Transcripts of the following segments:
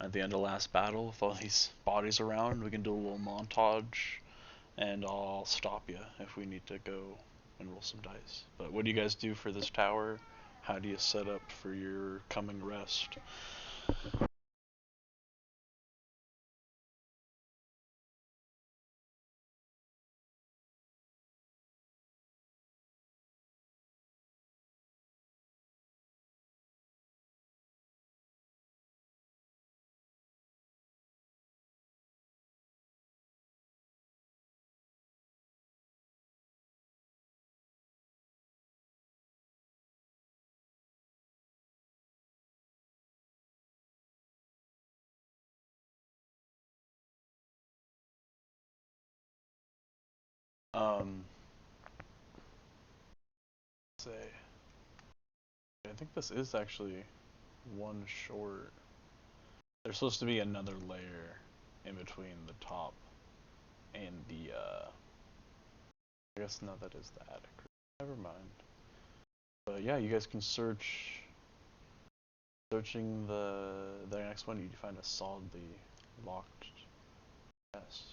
at the end of last battle with all these bodies around. We can do a little montage, and I'll stop you if we need to go and roll some dice. But what do you guys do for this tower? How do you set up for your coming rest? Um, say, I think this is actually one short. There's supposed to be another layer in between the top and the, I guess no, that is the attic. Never mind. But yeah, you guys can searching the next one, you find a solidly locked chest.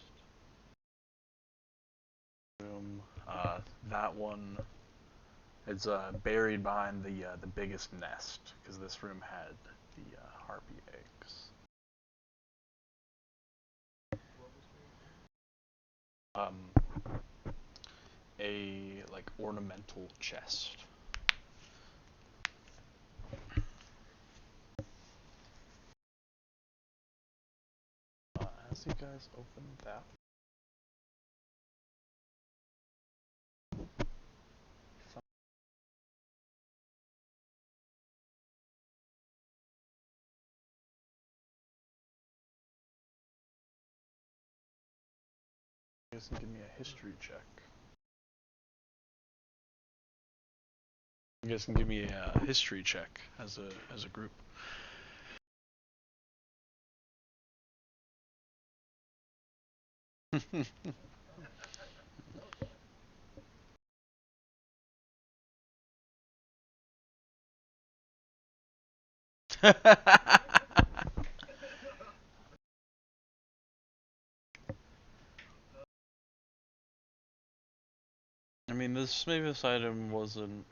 Room. That one is buried behind the biggest nest because this room had the harpy eggs. Um, a like ornamental chest. As you guys open that, you guys can give me a history check. You guys can give me a history check as a group. I mean, maybe this item wasn't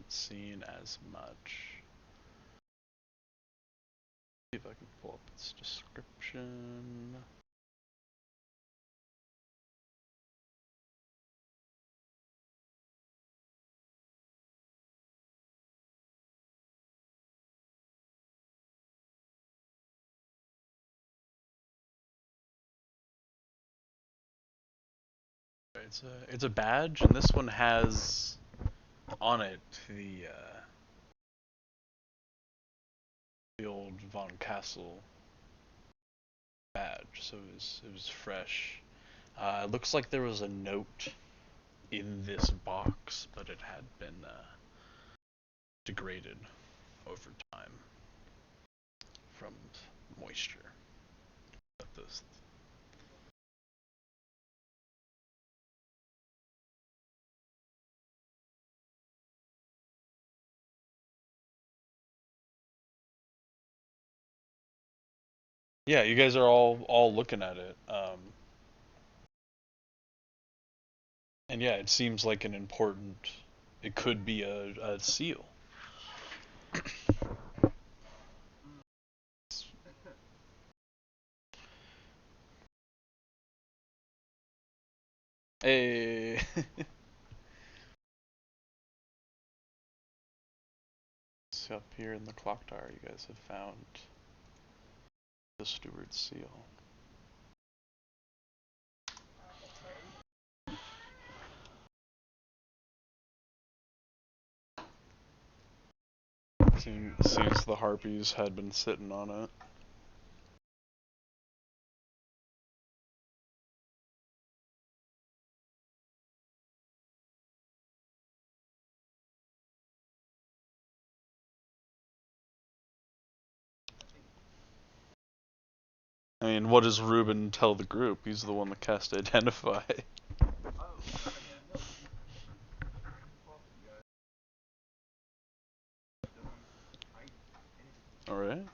seen as much. See if I can pull up its description. It's a badge, and this one has on it the old Von Castle badge, so it was fresh. It looks like there was a note in this box, but it had been degraded over time from moisture. But this, yeah, you guys are all looking at it, and yeah, it seems like an important. It could be a seal. Hey. So up here in the clock tower, you guys have found the steward's seal. Seems the harpies had been sitting on it. I mean, what does Ruben tell the group? He's the one that cast Identify. Alright.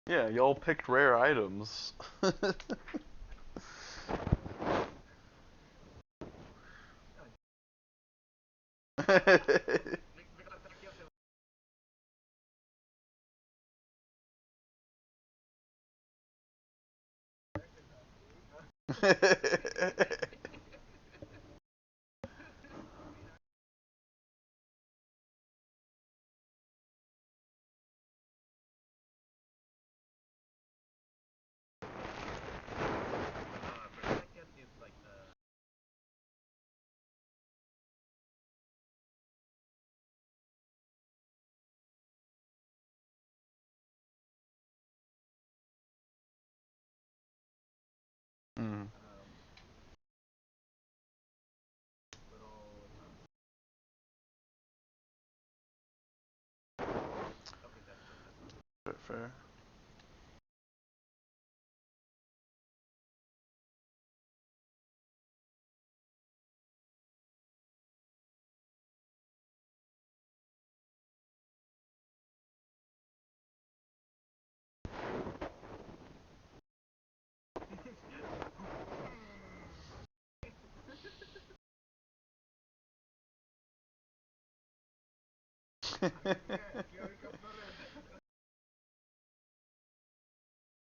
Yeah, y'all picked rare items. Mm. Fair.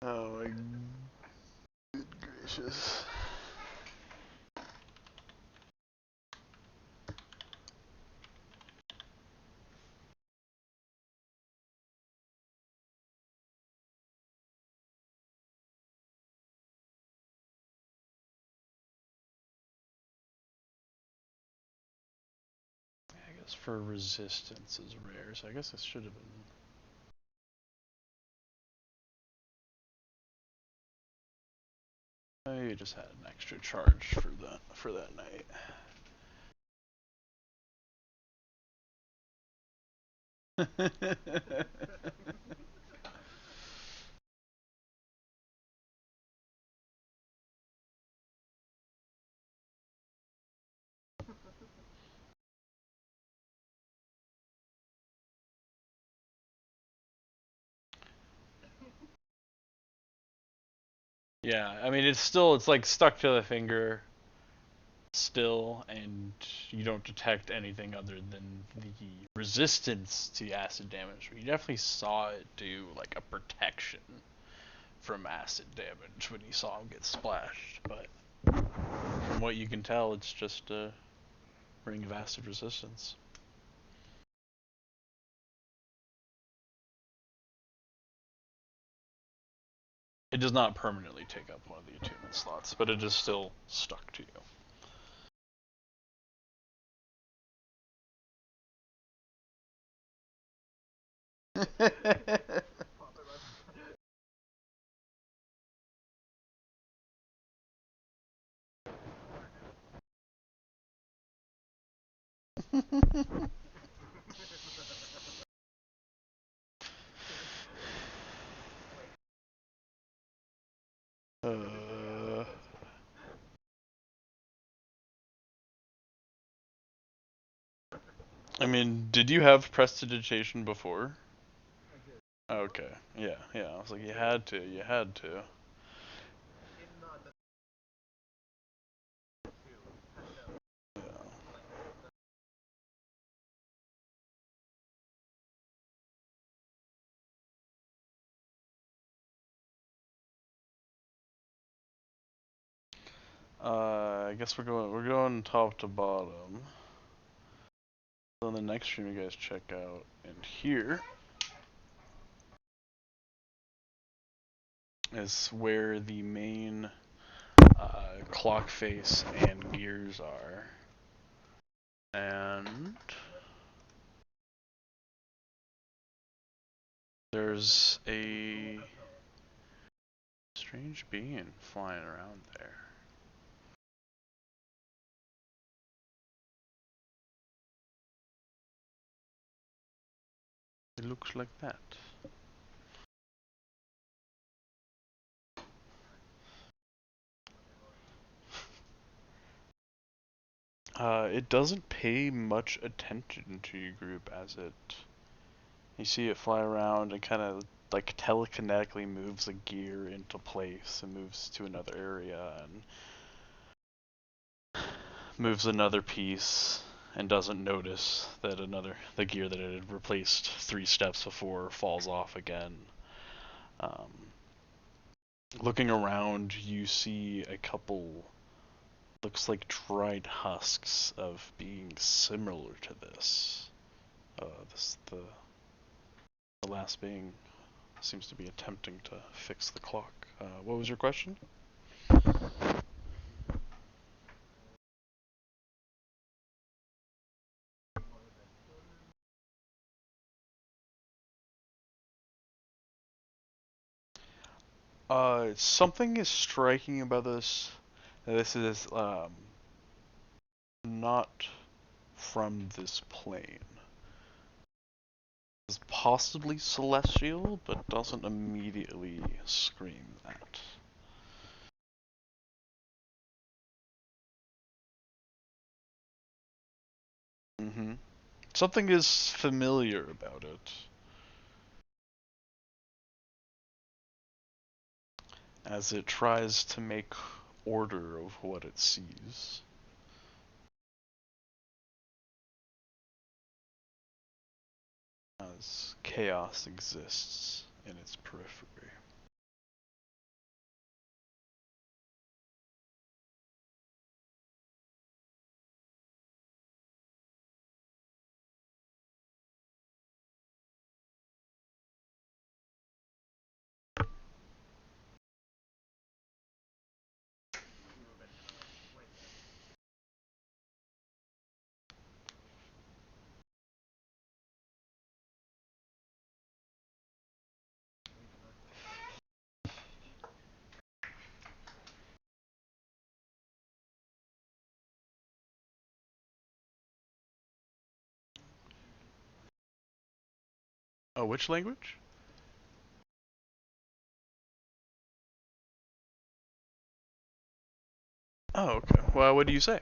Oh my good gracious. I guess for resistance is rare, so I guess this should have been. You just had an extra charge for that night. Yeah, I mean it's like stuck to the finger still, and you don't detect anything other than the resistance to acid damage. You definitely saw it do like a protection from acid damage when you saw him get splashed, but from what you can tell, it's just a ring of acid resistance. It does not permanently take up one of the attunement slots, but it is still stuck to you. uh, I mean, did you have prestidigitation before? Okay. Yeah, yeah. I was like, you had to. You had to. Yeah. I guess we're going top to bottom. So in the next stream, you guys check out, and here is where the main clock face and gears are, and there's a Strange being flying around there. It looks like that. It doesn't pay much attention to your group as it. You see it fly around and kind of like telekinetically moves a gear into place and moves to another area and moves another piece and doesn't notice that the gear that it had replaced 3 steps before falls off again. Looking around, you see a couple, looks like dried husks of being similar to this. The last being seems to be attempting to fix the clock. What was your question? Something is striking about this. This is not from this plane. It's possibly celestial, but doesn't immediately scream that. Something is familiar about it. As it tries to make order of what it sees. As chaos exists in its periphery. Oh, which language? Oh, okay. Well, what do you say?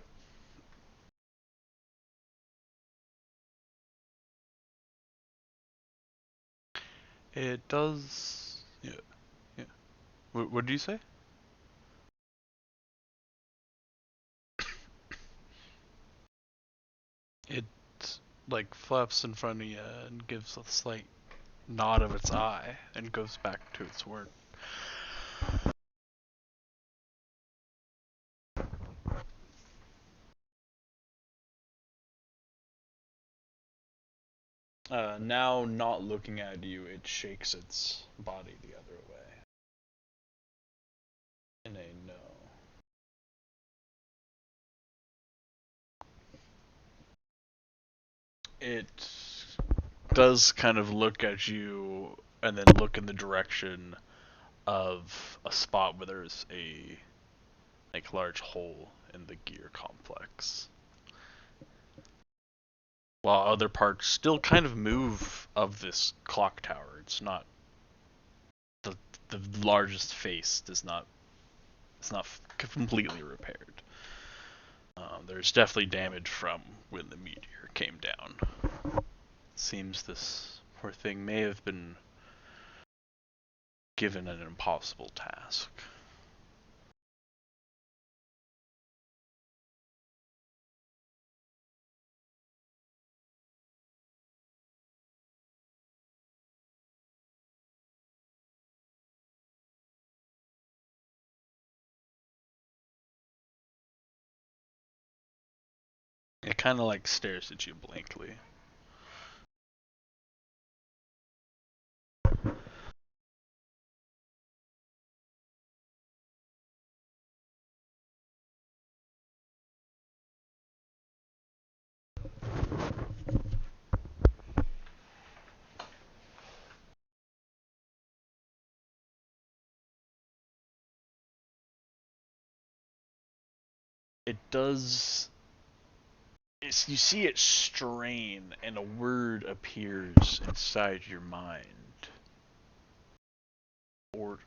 It does. Yeah, yeah. What do you say? It like flaps in front of you and gives a slight nod of its eye and goes back to its work. Now not looking at you, it shakes its body the other way. In a no. It does kind of look at you and then look in the direction of a spot where there's a like large hole in the gear complex. While other parts still kind of move of this clock tower. It's not the the largest face does not it's not completely repaired. There's definitely damage from when the meteor came down. Seems this poor thing may have been given an impossible task. It kind of like stares at you blankly. it does. You see it strain, and a word appears inside your mind. Order.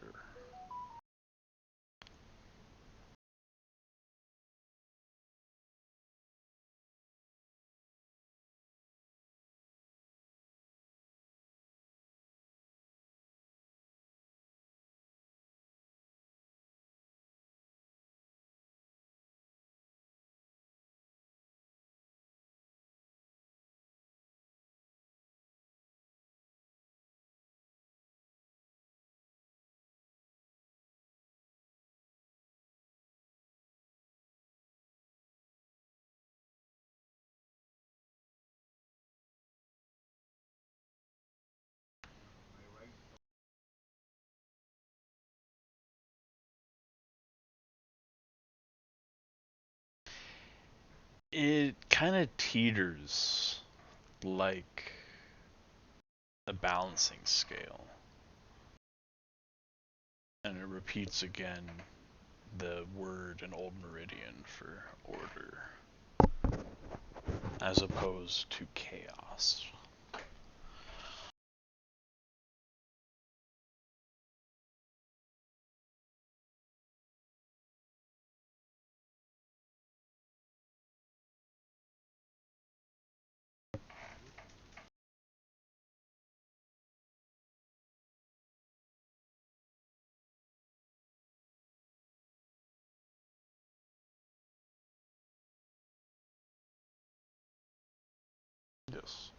It kind of teeters like a balancing scale. And it repeats again the word in Old Meridian for order, as opposed to chaos. Yes.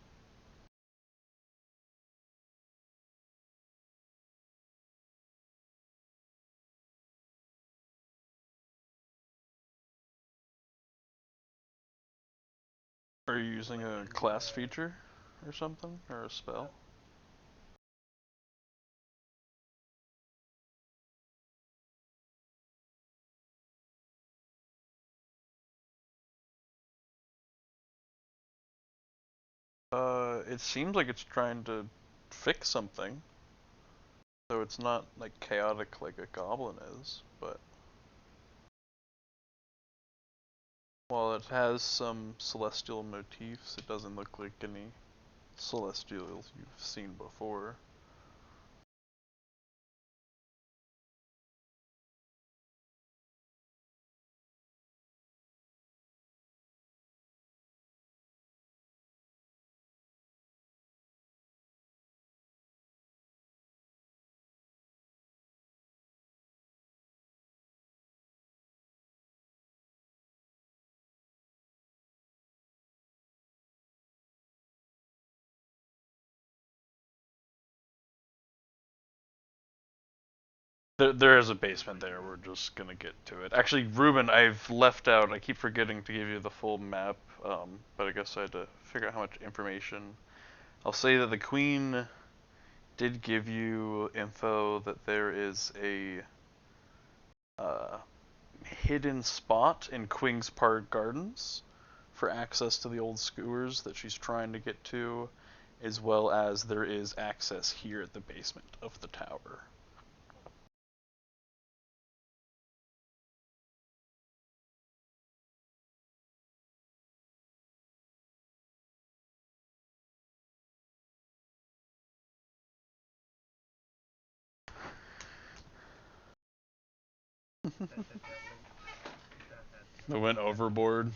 Are you using a class feature or something? Or a spell? It seems like it's trying to fix something. So it's not like chaotic like a goblin is, but while it has some celestial motifs, it doesn't look like any celestials you've seen before. There is a basement there. We're just gonna get to it. Actually, Ruben, I've left out. I keep forgetting to give you the full map, but I guess I had to figure out how much information. I'll say that the Queen did give you info that there is a uh, hidden spot in Queen's Park Gardens for access to the old skewers that she's trying to get to, as well as there is access here at the basement of the tower. They went overboard.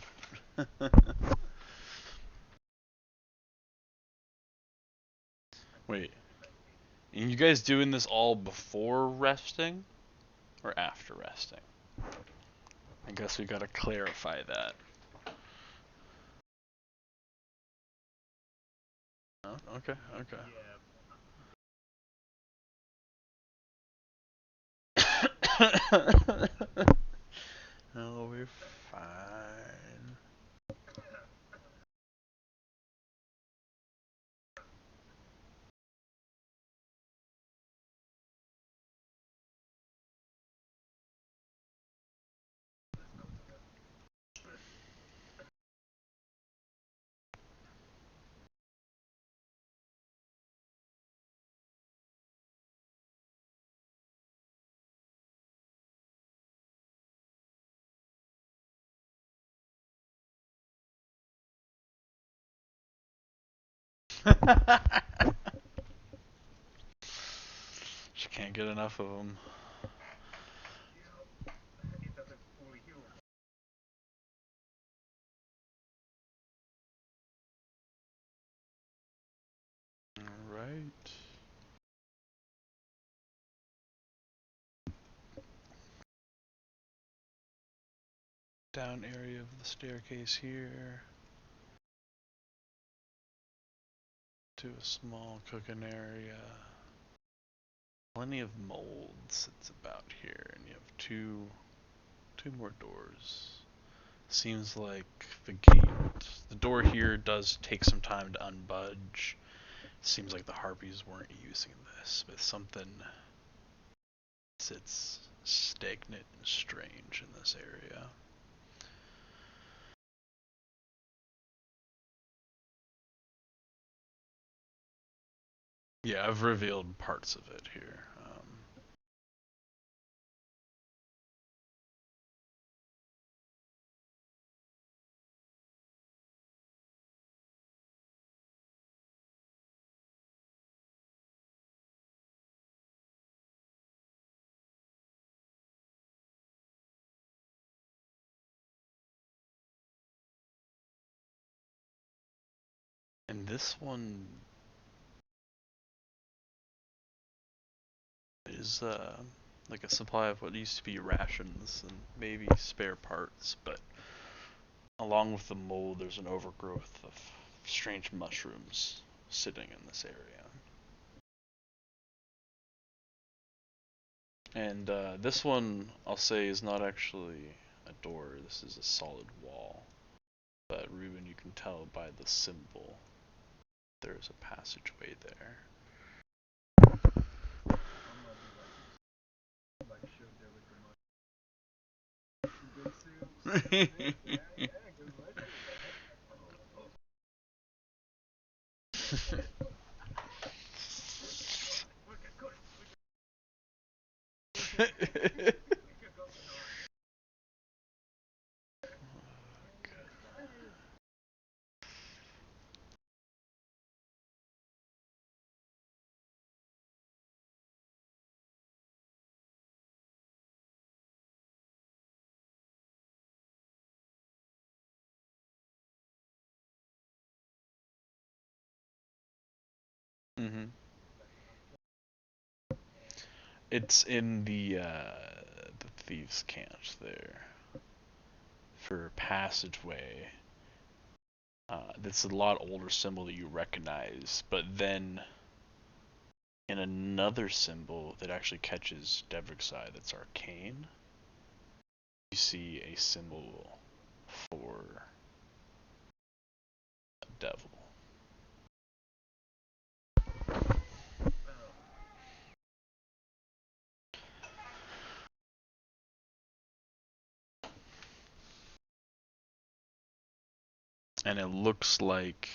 Wait, you guys doing this all before resting or after resting? I guess we gotta clarify that. Oh, okay, okay. It'll be fine. She can't get enough of them. Alright. Down area of the staircase here. To a small cooking area. Plenty of molds. It's about here, and you have two more doors. Seems like the door here does take some time to unbudge. Seems like the harpies weren't using this, but something sits stagnant and strange in this area. Yeah, I've revealed parts of it here. And this one is like a supply of what used to be rations and maybe spare parts, but along with the mold, there's an overgrowth of strange mushrooms sitting in this area. And this one, I'll say, is not actually a door. This is a solid wall. But Ruben, you can tell by the symbol, there's a passageway there. Mhm. It's in the thieves' cant there for passageway. That's a lot older symbol that you recognize, but then in another symbol that actually catches Devrik's eye that's arcane, you see a symbol for a devil. And it looks like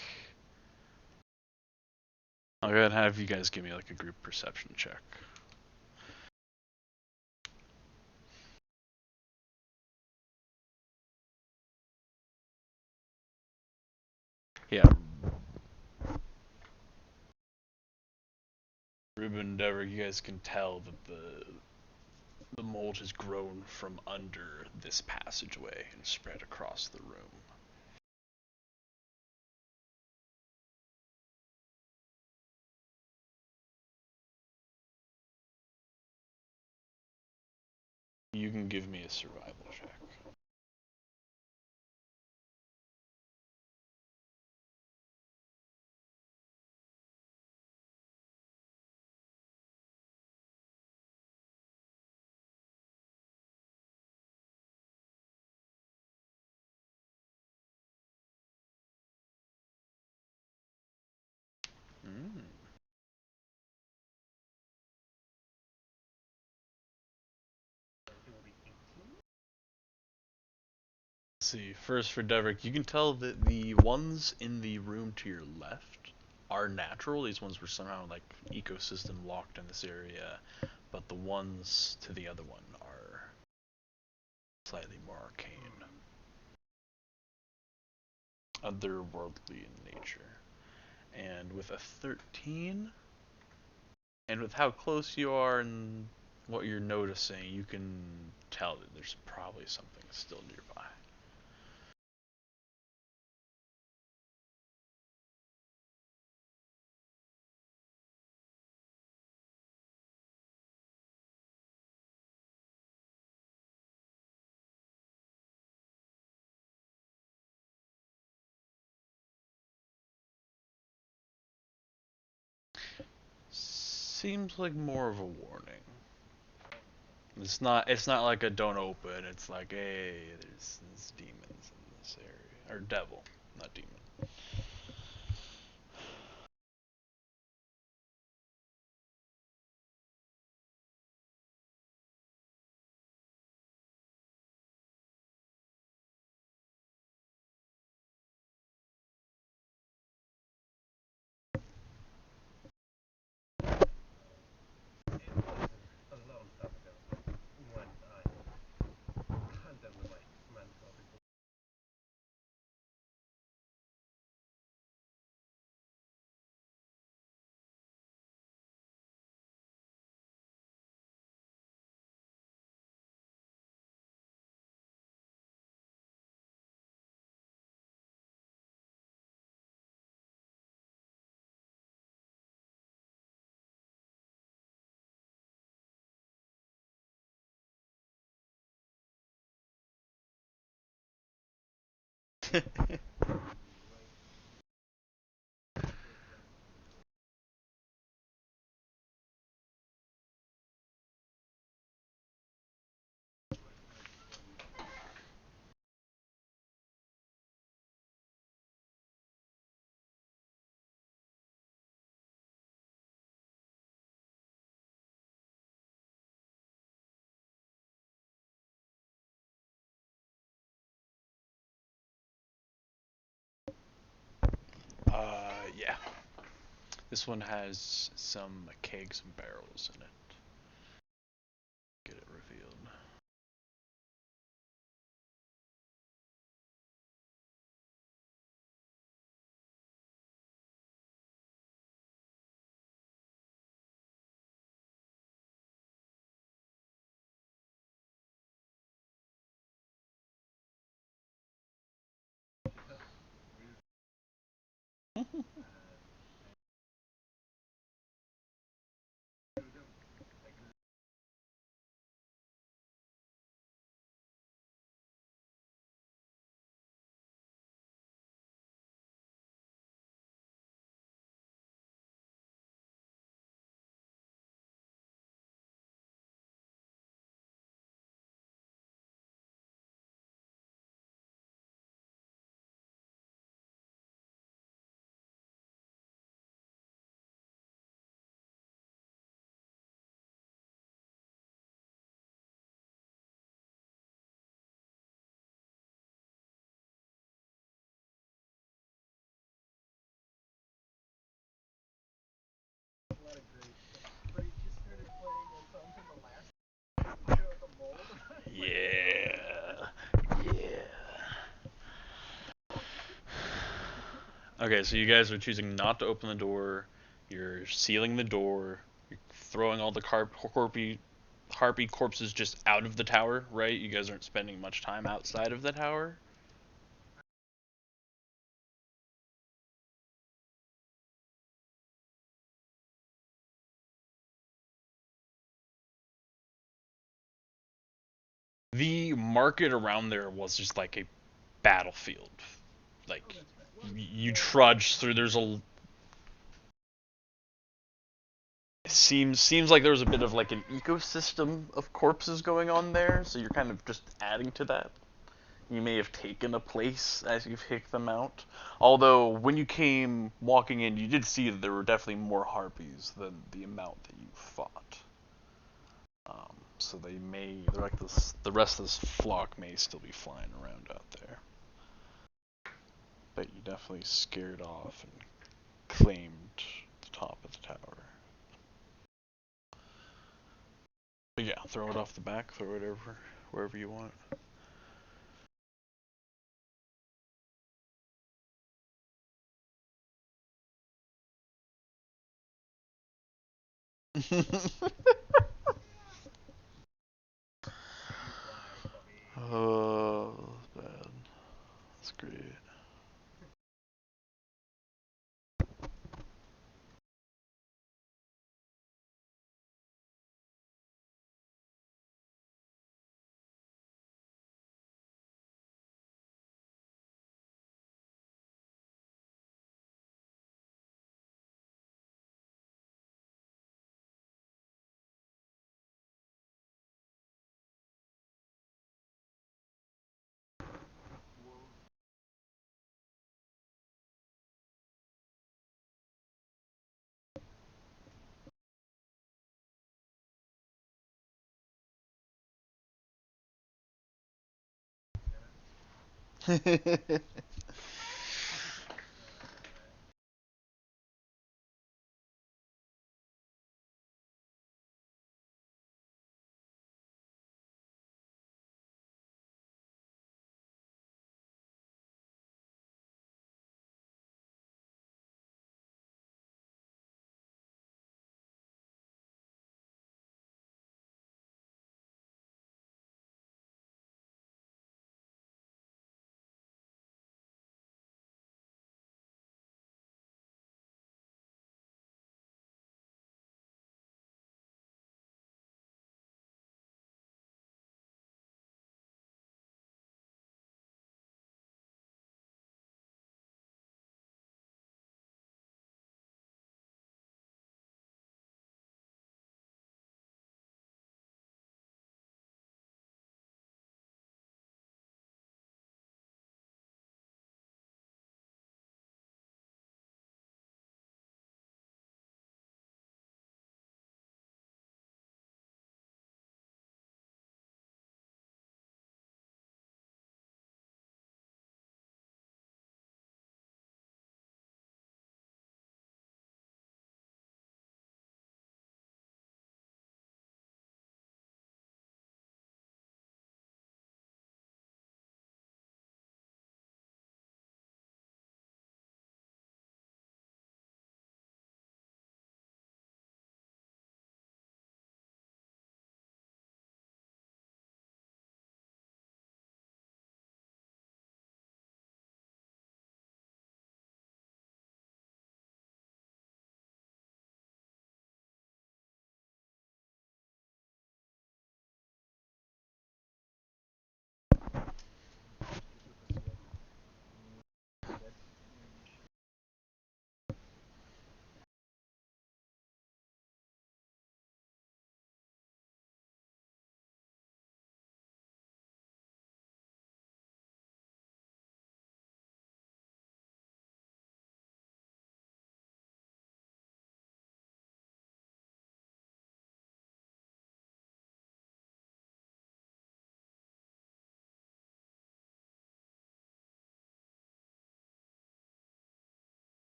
I'll go ahead and have you guys give me like a group perception check. Yeah. Ruben and Devrik, you guys can tell that the mold has grown from under this passageway and spread across the room. You can give me a survival check. Mm. Let's see, first for Devrik, you can tell that the ones in the room to your left are natural. These ones were somehow like ecosystem locked in this area, but the ones to the other one are slightly more arcane, otherworldly in nature. And with a 13. And with how close you are and what you're noticing, you can tell that there's probably something still nearby. Seems like more of a warning. It's not like a don't open. It's like, hey, there's demons in this area, or devil, not demon. Yeah. This one has some kegs and barrels in it. Get it revealed. Yeah. Yeah. Okay, so you guys are choosing not to open the door. You're sealing the door. You're throwing all the harpy corpses just out of the tower, right? You guys aren't spending much time outside of the tower. The market around there was just like a battlefield. Like you trudge through. There's a seems like there was a bit of like an ecosystem of corpses going on there. So you're kind of just adding to that. You may have taken a place as you've picked them out. Although when you came walking in, you did see that there were definitely more harpies than the amount that you fought. So they're like this. The rest of this flock may still be flying around out there. But you definitely scared off and claimed the top of the tower. But yeah, throw it off the back, throw it over wherever you want. Oh, that's bad. That's great.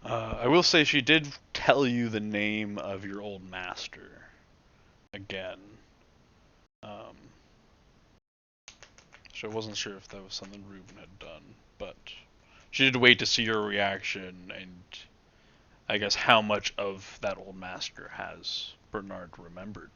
I will say she did tell you the name of your old master again. Um, so I wasn't sure if that was something Ruben had done, but she did wait to see your reaction and I guess how much of that old master has Bernard remembered.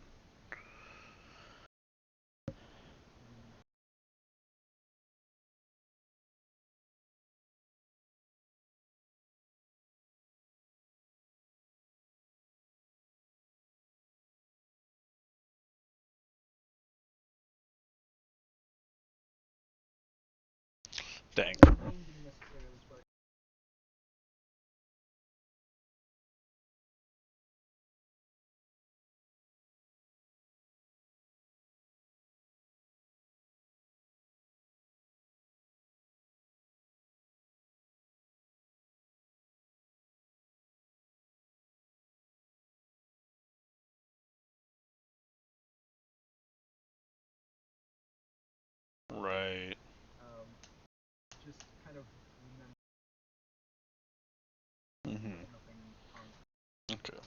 Dang. Right. Mm-hmm. Okay.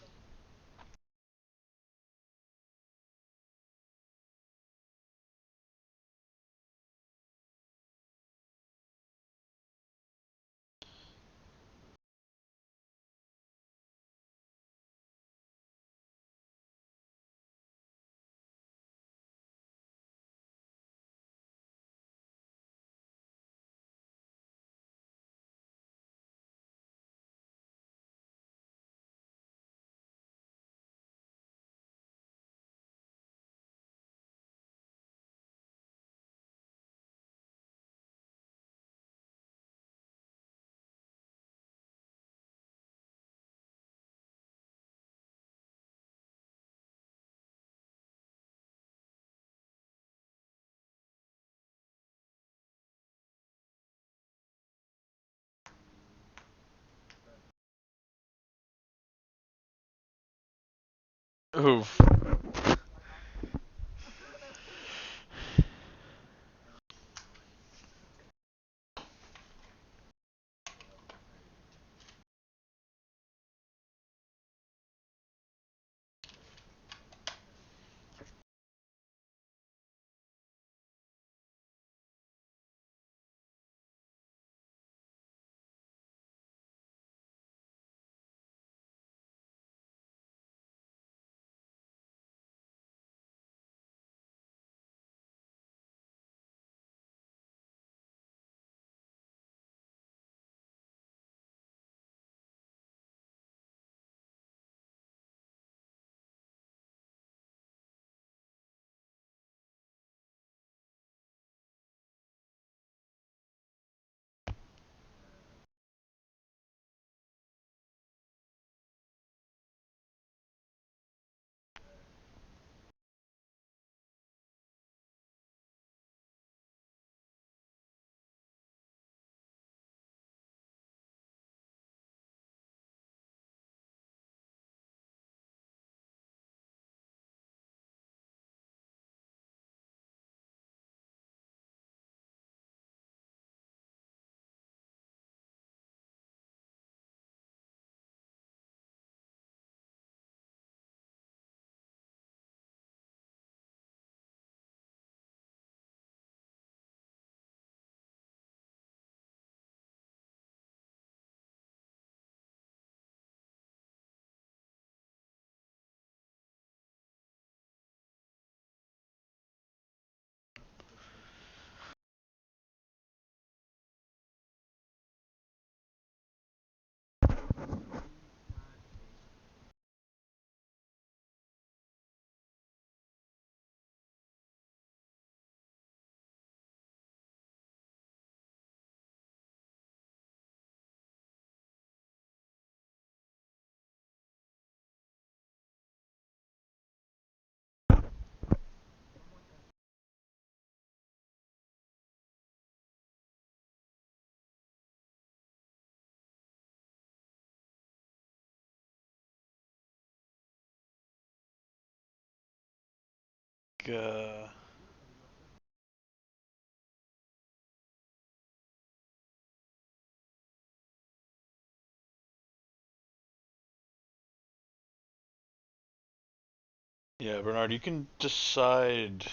Oof. Uh, Yeah, Bernard, you can decide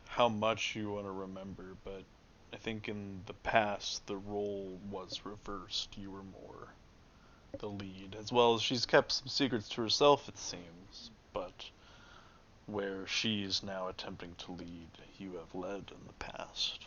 how much you want to remember, but I think in the past the role was reversed. You were more the lead, as well as she's kept some secrets to herself, it seems, but where she is now attempting to lead, you have led in the past.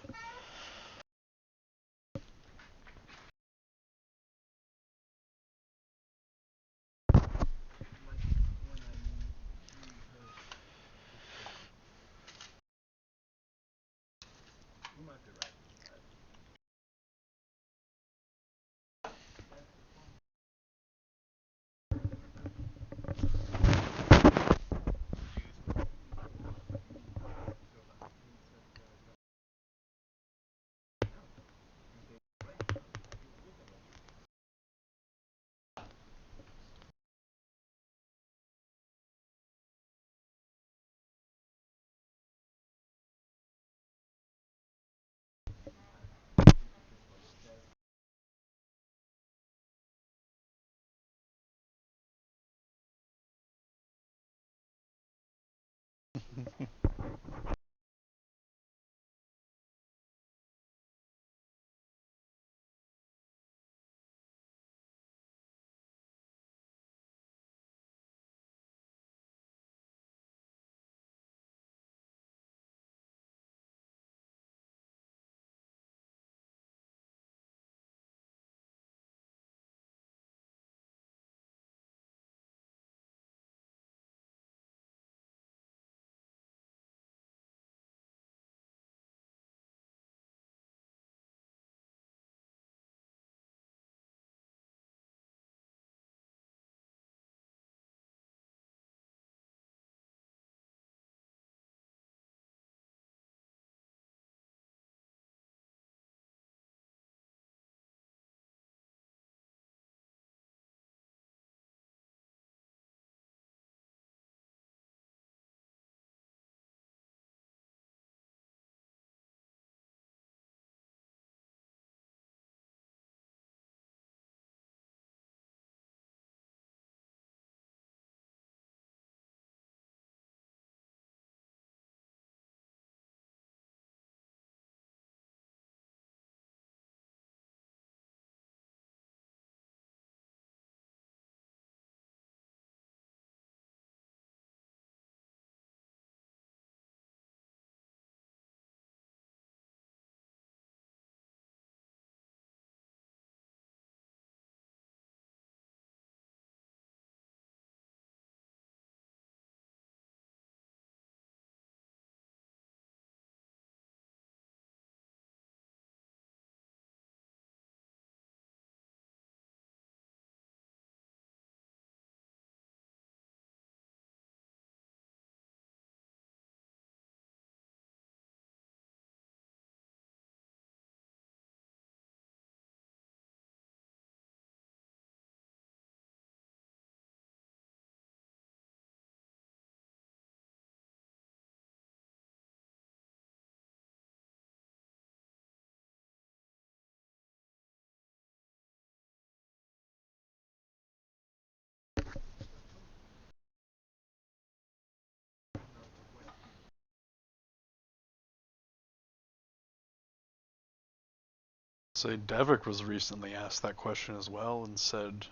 So Devik was recently asked that question as well and said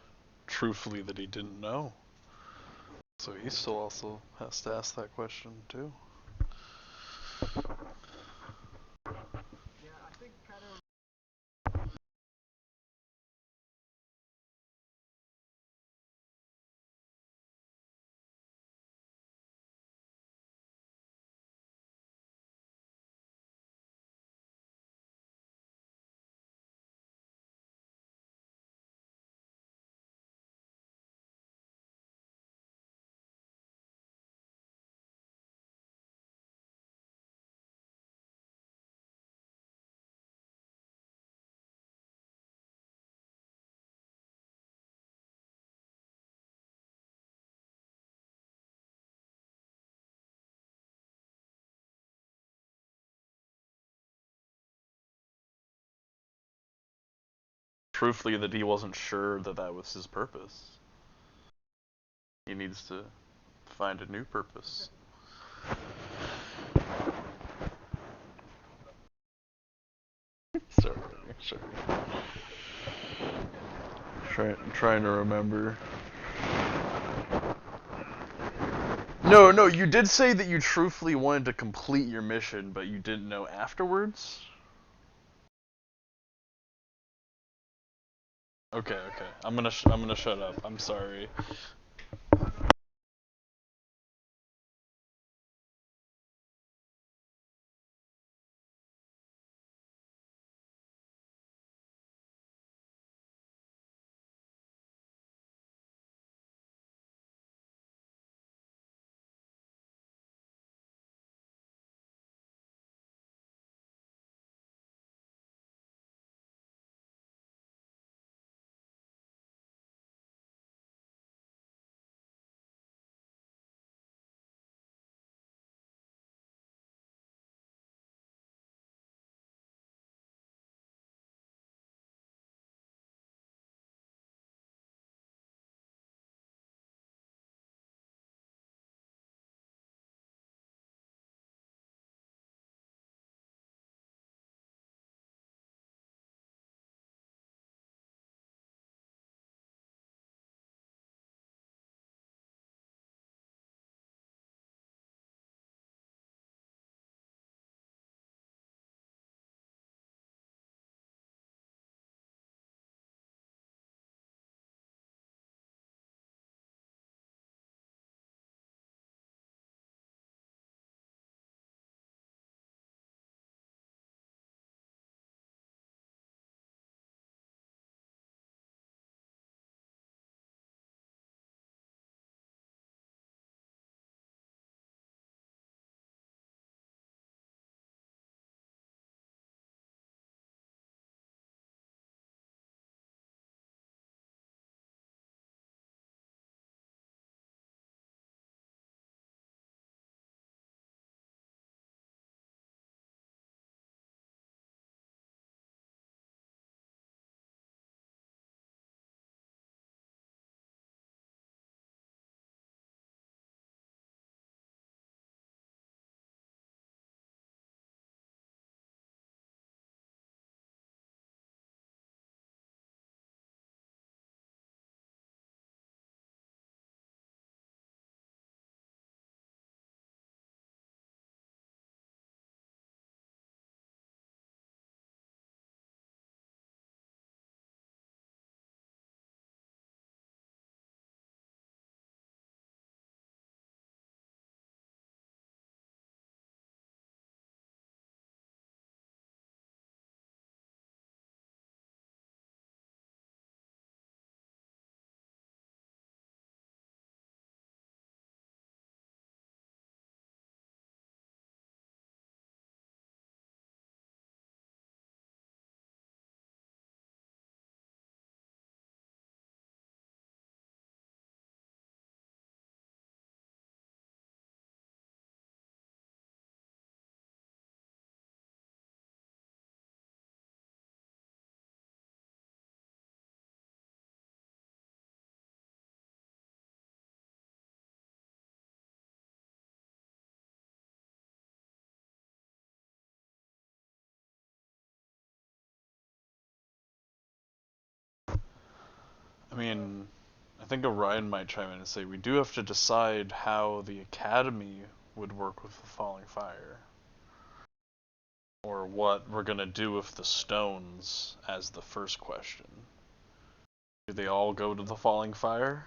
truthfully that he didn't know. So he still also has to ask that question too. Truthfully, that he wasn't sure that that was his purpose. He needs to find a new purpose. Sorry, sorry. Trying to remember. No, no, you did say that you truthfully wanted to complete your mission, but you didn't know afterwards? Okay, okay. I'm gonna shut up. I'm sorry. I mean, I think Orion might chime in and say we do have to decide how the Academy would work with the Falling Fire. Or what we're gonna do with the stones as the first question. Do they all go to the Falling Fire?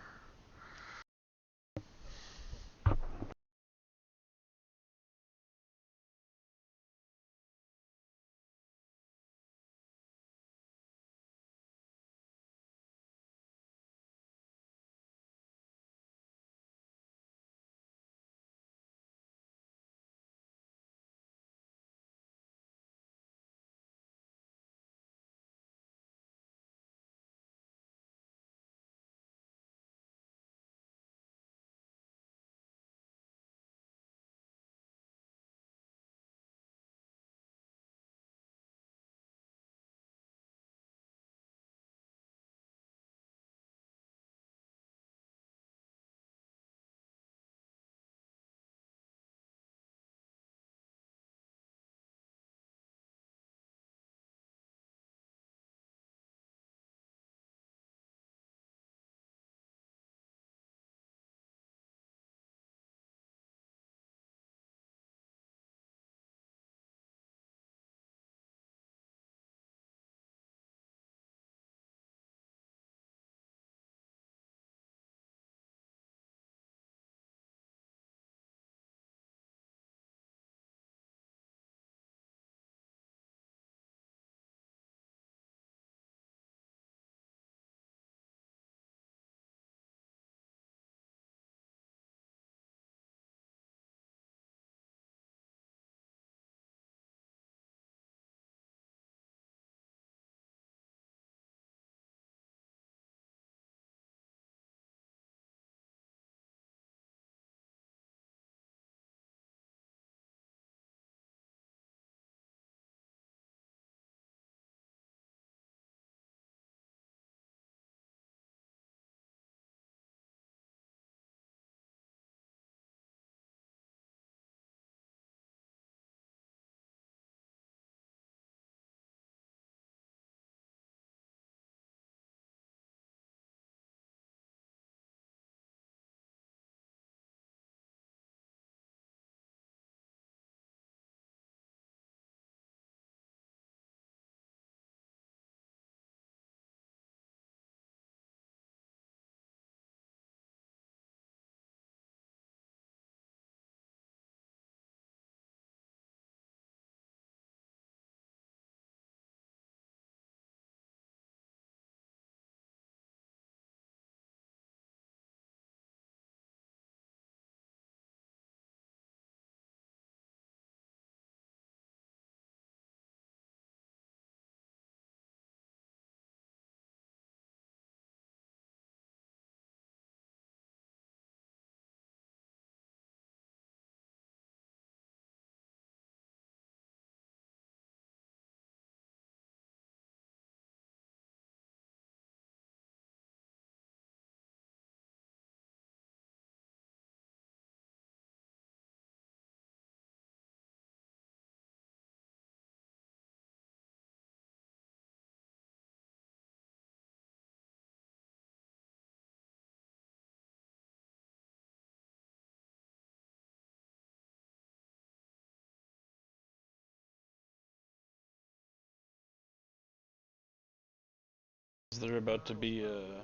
Is there about to be a...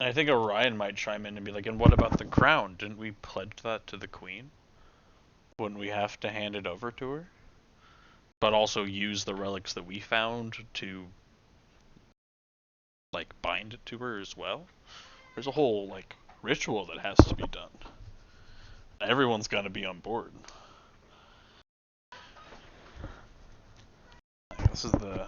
I think Orion might chime in and be like, and what about the crown? Didn't we pledge that to the queen? Wouldn't we have to hand it over to her? But also use the relics that we found to, like, bind it to her as well? There's a whole, like, ritual that has to be done. Everyone's got to be on board. This is the...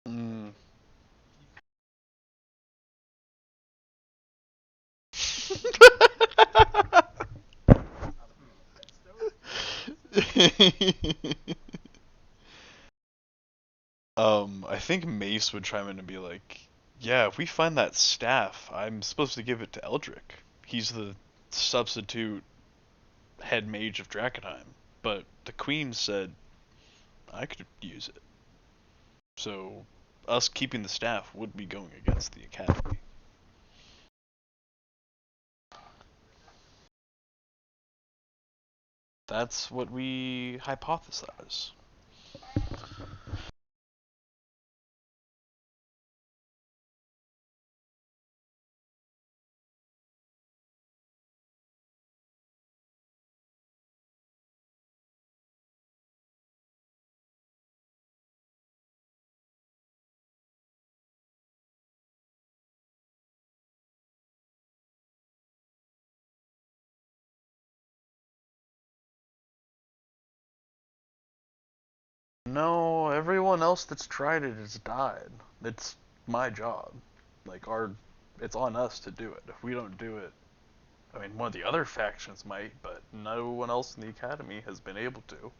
Mm. I think Mace would chime in and be like, yeah, if we find that staff, I'm supposed to give it to Eldrick. He's the substitute head mage of Drakenheim. But the queen said I could use it. So us keeping the staff would be going against the academy. That's what we hypothesize. No, everyone else that's tried it has died. It's my job. Like it's on us to do it. If we don't do it, I mean, one of the other factions might, but no one else in the academy has been able to.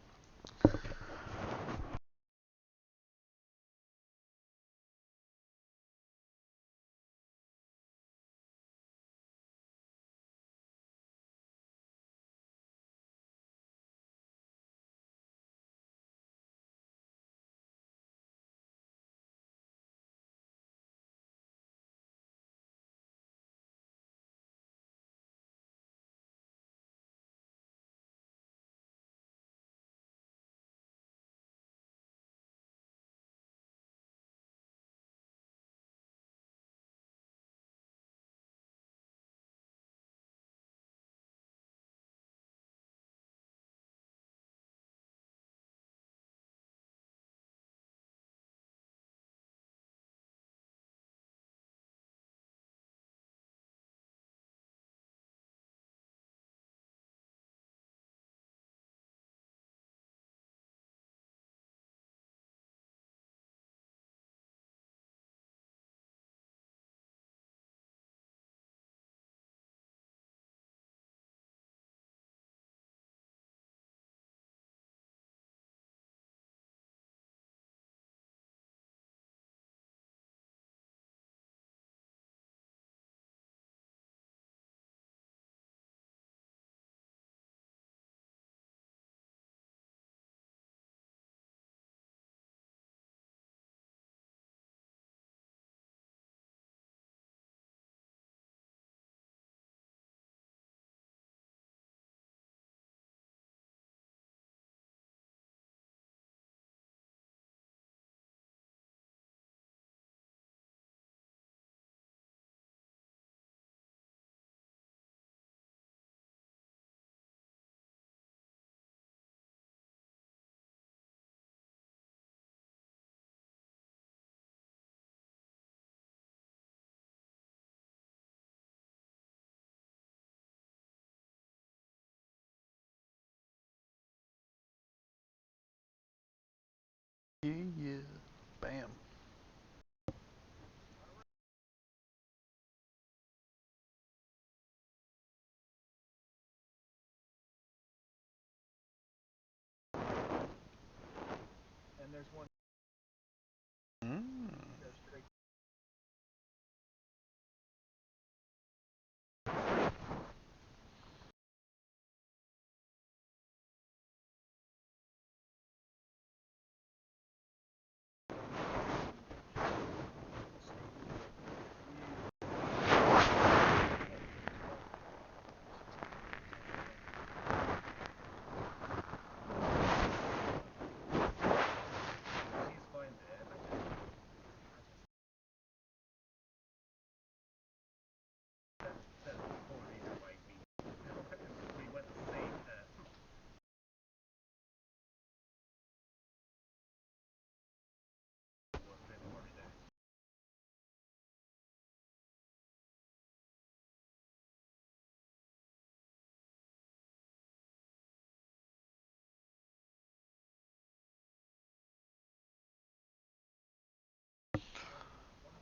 Yeah, yeah. Bam. Mm.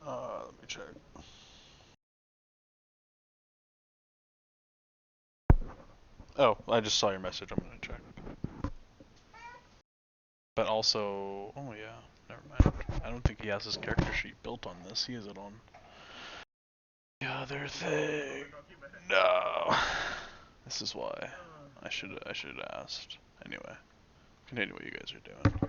Let me check. Oh, I just saw your message. I'm gonna check. But also, oh yeah, never mind. I don't think he has his character sheet built on this. He has it on the other thing. No. This is why. I should have asked. Anyway, continue what you guys are doing.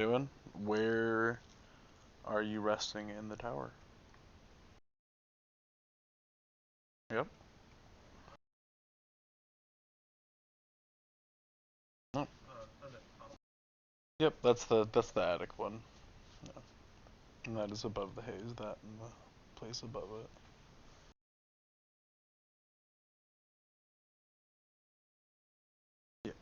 doing? Where are you resting in the tower? Yep. Oh. Yep, that's the attic one. Yeah. And that is above the haze, that and the place above it. Yeah.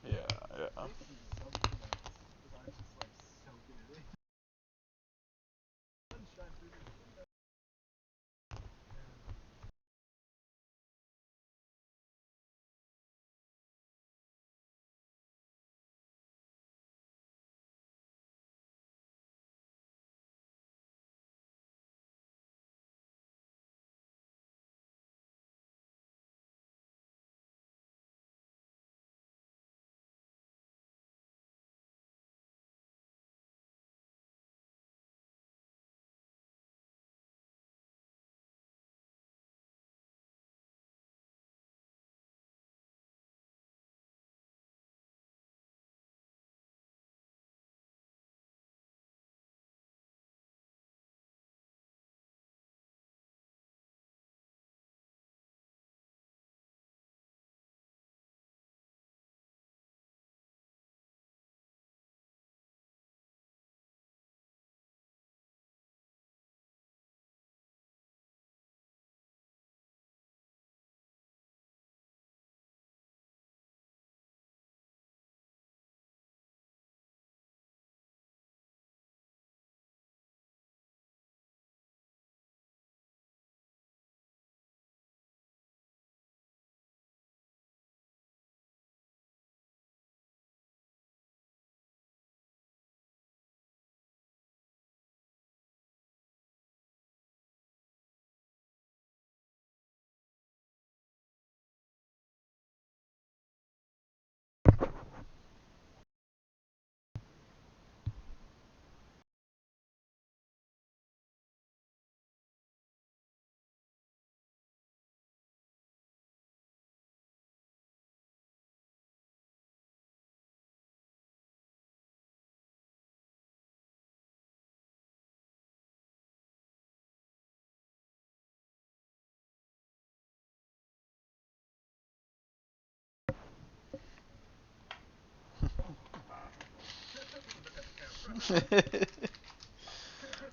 Yeah, yeah.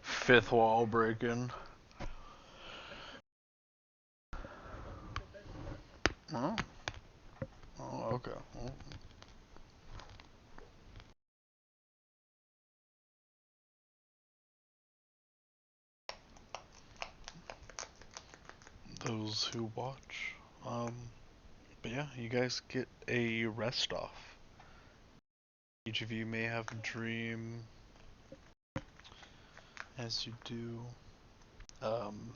Fifth wall breaking. Oh, oh okay. Well, those who watch. But yeah, you guys get a rest off. Each of you may have a dream as you do. Um,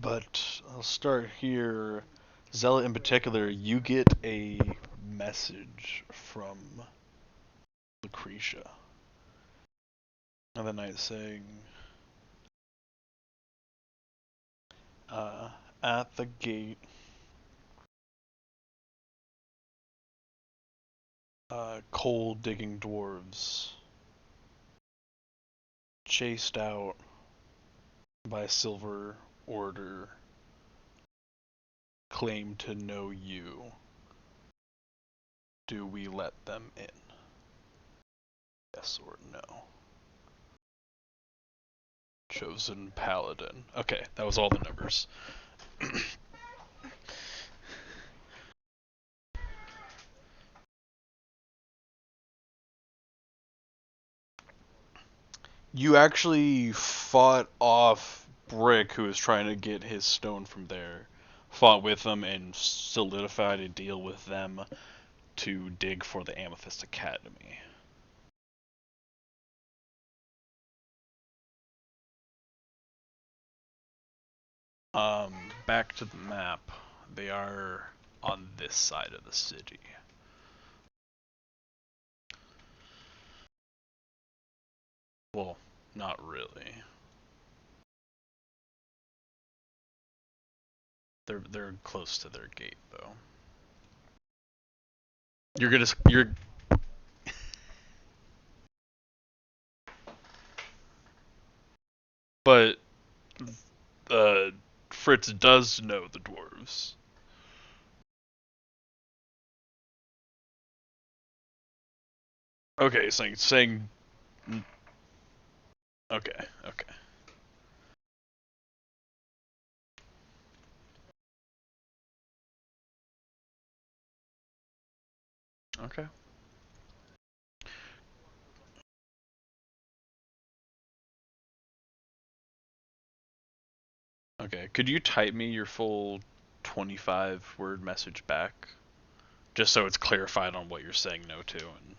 but I'll start here. Zealot in particular, you get a message from Lucretia of the night saying, uh, at the gate, coal digging dwarves chased out by Silver Order claim to know you. Do we let them in? Yes or no? Chosen Paladin. Okay, that was all the numbers. You actually fought off Brick, who was trying to get his stone from there. Fought with them and solidified a deal with them to dig for the Amethyst Academy. Back to the map. They are on this side of the city. Well, not really. They're close to their gate though. You're but uh Fritz does know the dwarves. Okay, saying okay, okay. Okay. Okay. Could you type me your full 25 word message back? Just so it's clarified on what you're saying no to and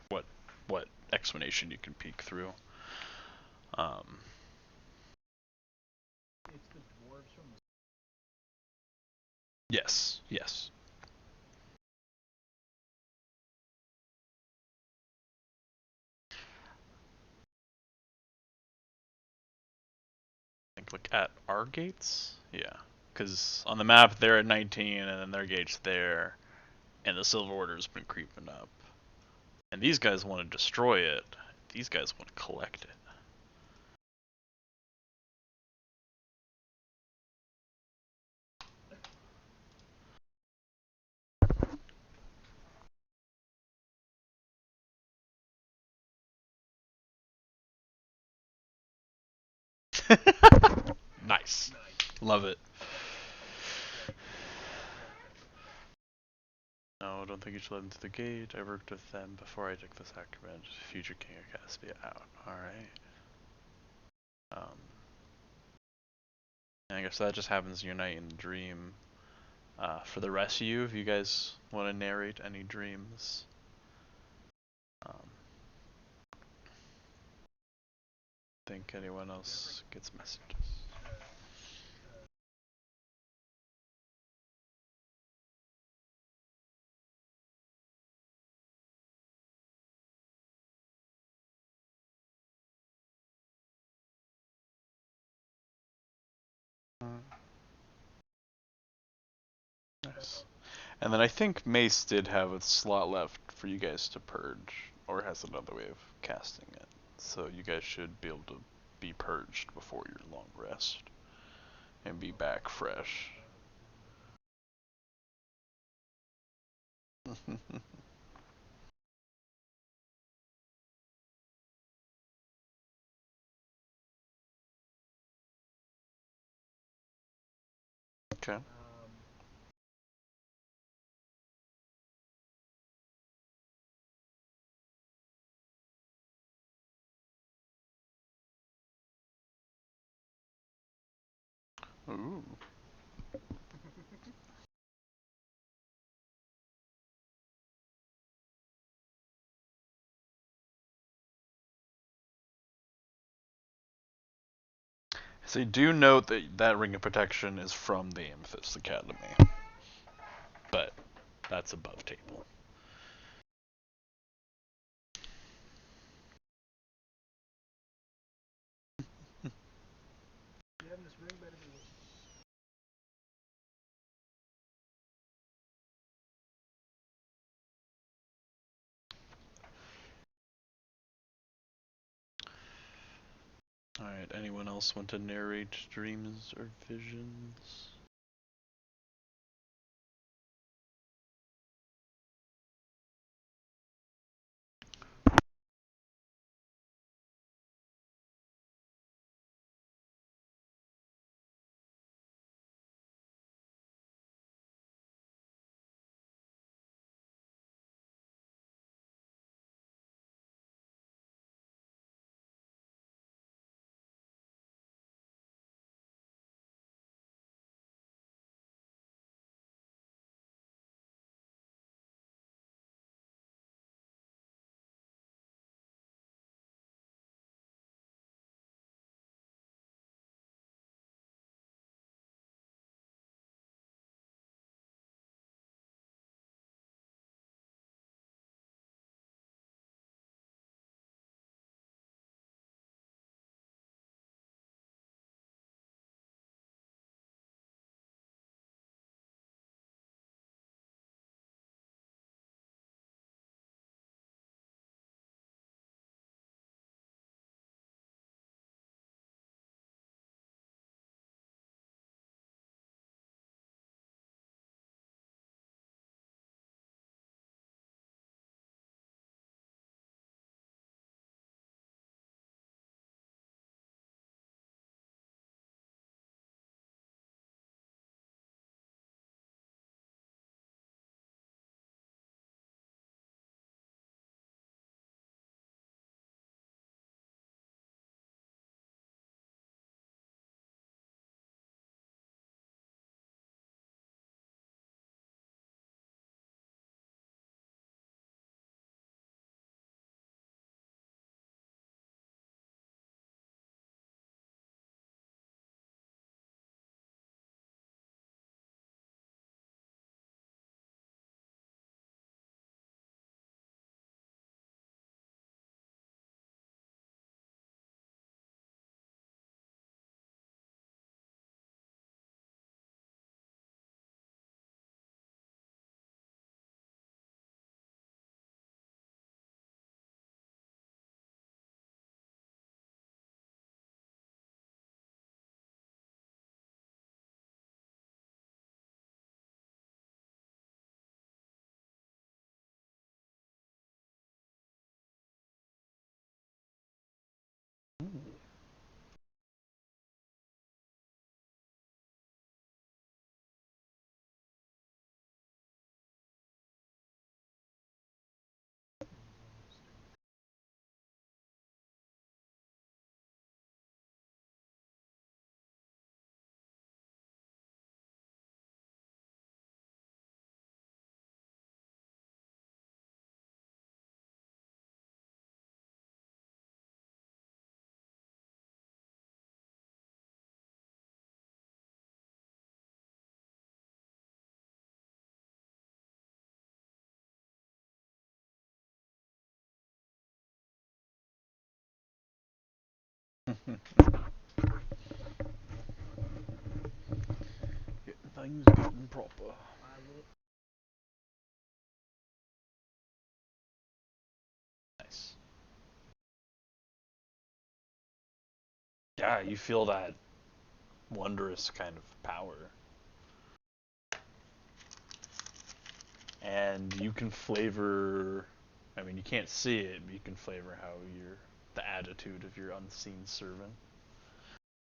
what what explanation you can peek through. Um, yes, yes. I think look at our gates. Yeah, because on the map they're at 19, and then their gate's there, and the Silver Order's been creeping up. And these guys want to destroy it. These guys want to collect it. Nice. Love it. No, I don't think you should let them through the gate. I worked with them before I took the sacrament. Future King of Caspia out. Alright. I guess that just happens in your night in the dream. For the rest of you, if you guys want to narrate any dreams. Think anyone else gets messages. Nice. And then I think Mace did have a slot left for you guys to purge, or has another way of casting it. So you guys should be able to be purged before your long rest and be back fresh. Okay. Ooh. So do note that that ring of protection is from the Amethyst Academy, but that's above table. Alright, anyone else want to narrate dreams or visions? Ooh. Things getting proper. Nice. Yeah, you feel that wondrous kind of power. And you can flavor, I mean, you can't see it, but you can flavor how the attitude of your unseen servant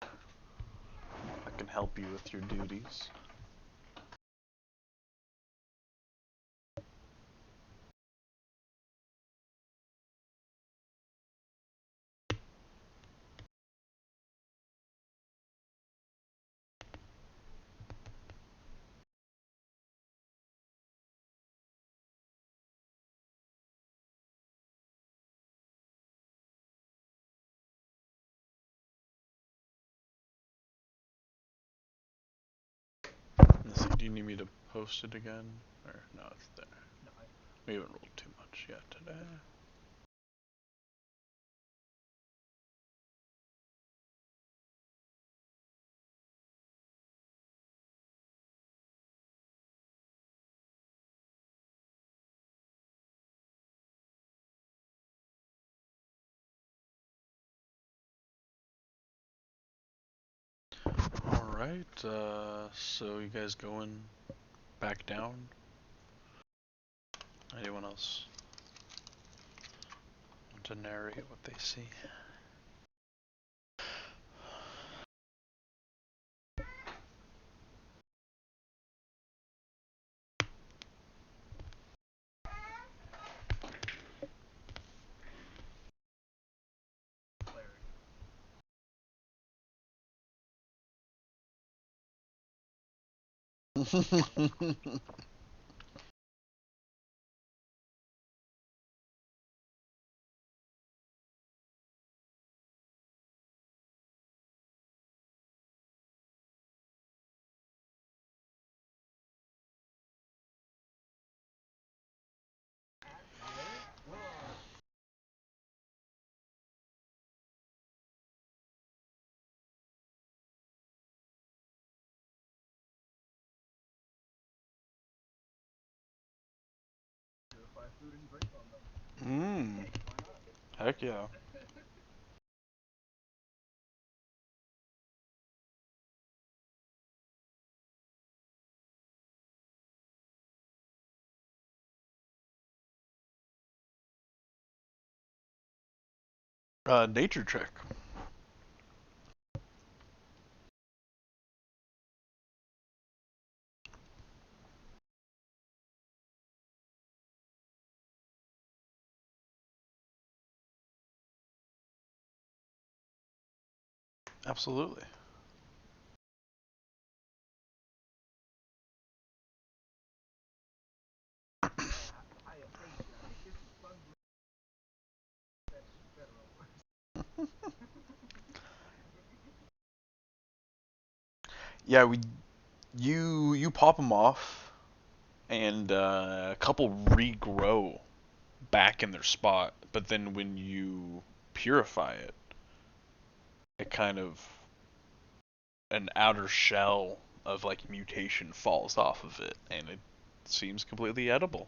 that can help you with your duties. Let's see, do you need me to post it again? Or no, it's there. We haven't rolled too much yet today. Alright, so you guys going back down? Anyone else want to narrate what they see? Mmm. Heck yeah. Nature check. Absolutely. Yeah, you pop them off, and a couple regrow back in their spot. But then when you purify it, it kind of an outer shell of like mutation falls off of it, and it seems completely edible.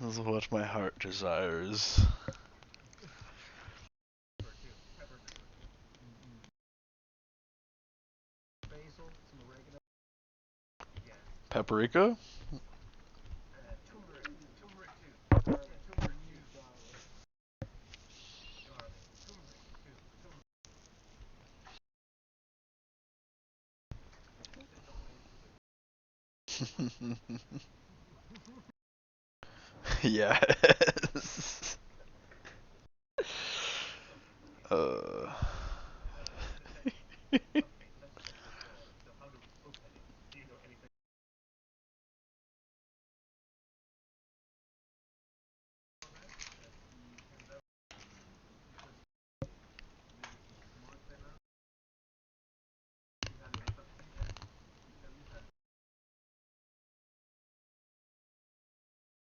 This is what my heart desires. Paprika? Yes. Uh.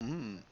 Mm.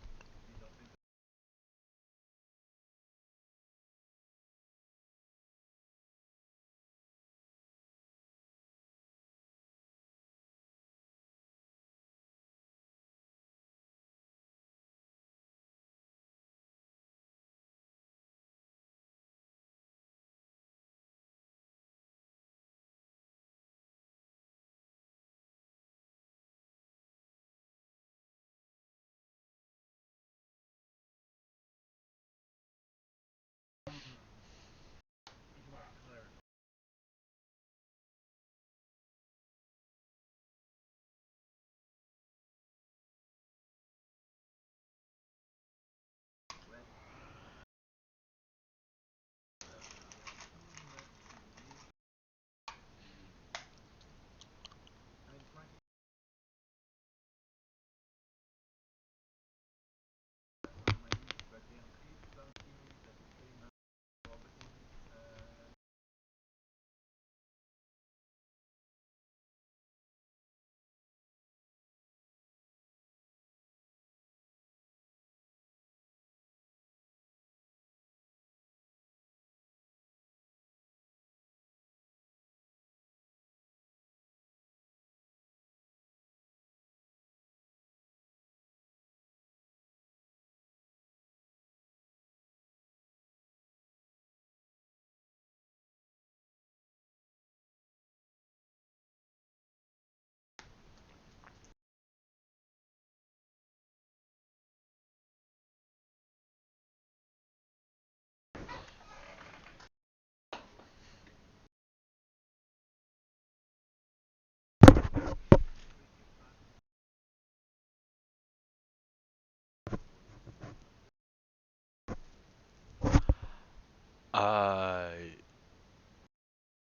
Uh,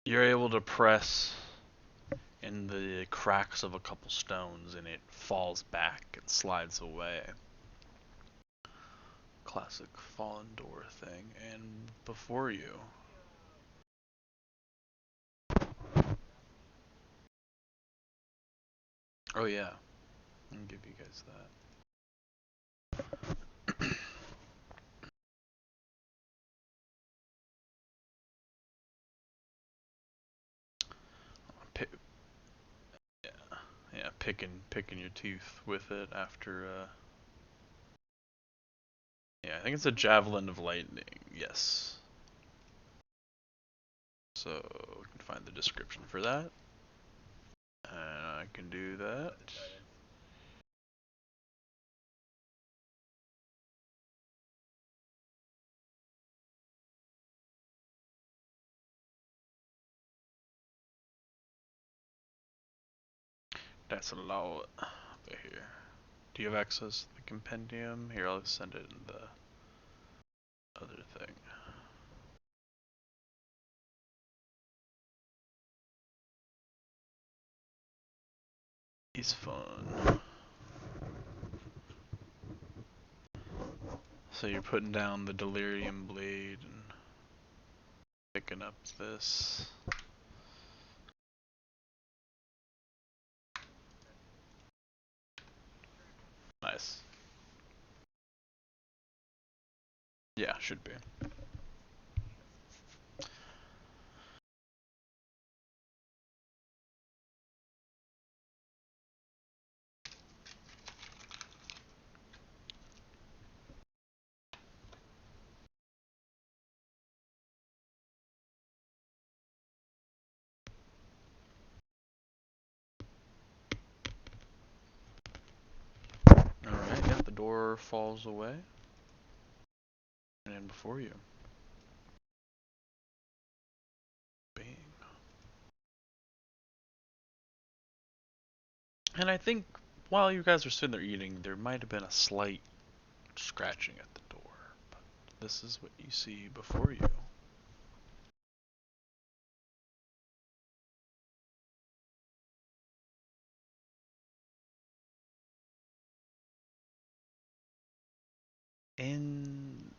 you're able to press in the cracks of a couple stones and it falls back and slides away. Classic fallen door thing. And before you. Oh yeah, I'll give you guys that. Pick, yeah, yeah, picking your teeth with it after. Yeah, I think it's a javelin of lightning. Yes. So we can find the description for that. And I can do that. That's a lot over here. Do you have access to the compendium? Here, I'll send it in the other thing. He's fun. So you're putting down the delirium blade and picking up this. Nice. Yeah, should be. door falls away, and before you, bang. And I think while you guys are sitting there eating, there might have been a slight scratching at the door, but this is what you see before you. In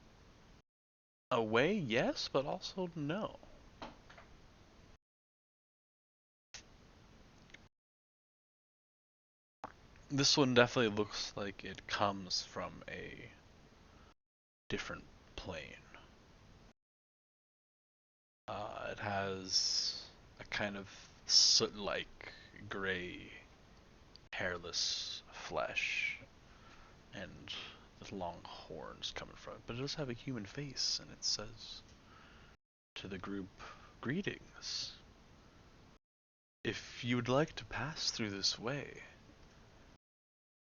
a way, yes, but also no. This one definitely looks like it comes from a different plane. It has a kind of soot-like gray, hairless flesh and the long horns coming from it, but it does have a human face, and it says to the group, "Greetings. If you would like to pass through this way,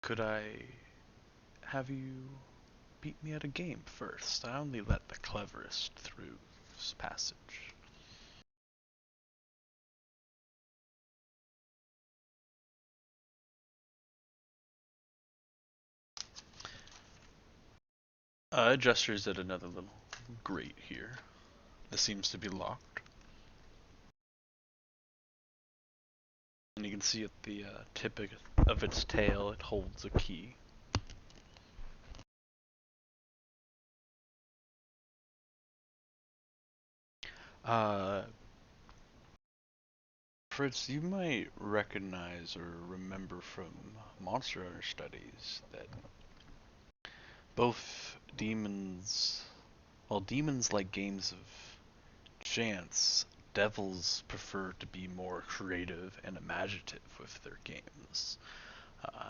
could I have you beat me at a game first? I only let the cleverest through this passage." It gestures at another little grate here. This seems to be locked. And you can see at the tip of its tail, it holds a key. Uh, Fritz, you might recognize or remember from Monster Hunter studies that both demons, well, demons like games of chance, devils prefer to be more creative and imaginative with their games.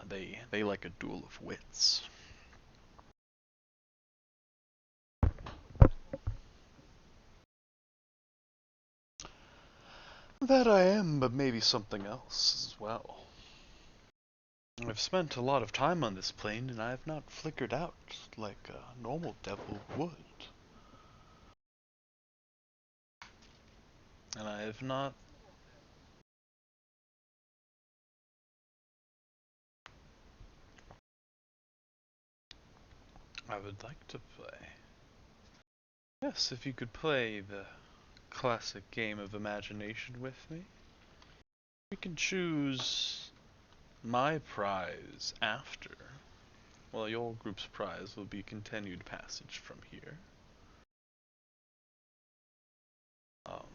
They like a duel of wits. That I am, but maybe something else as well. I've spent a lot of time on this plane, and I have not flickered out like a normal devil would. And I have not. I would like to play. Yes, if you could play the classic game of imagination with me. We can choose my prize after. Well, your group's prize will be continued passage from here. Um,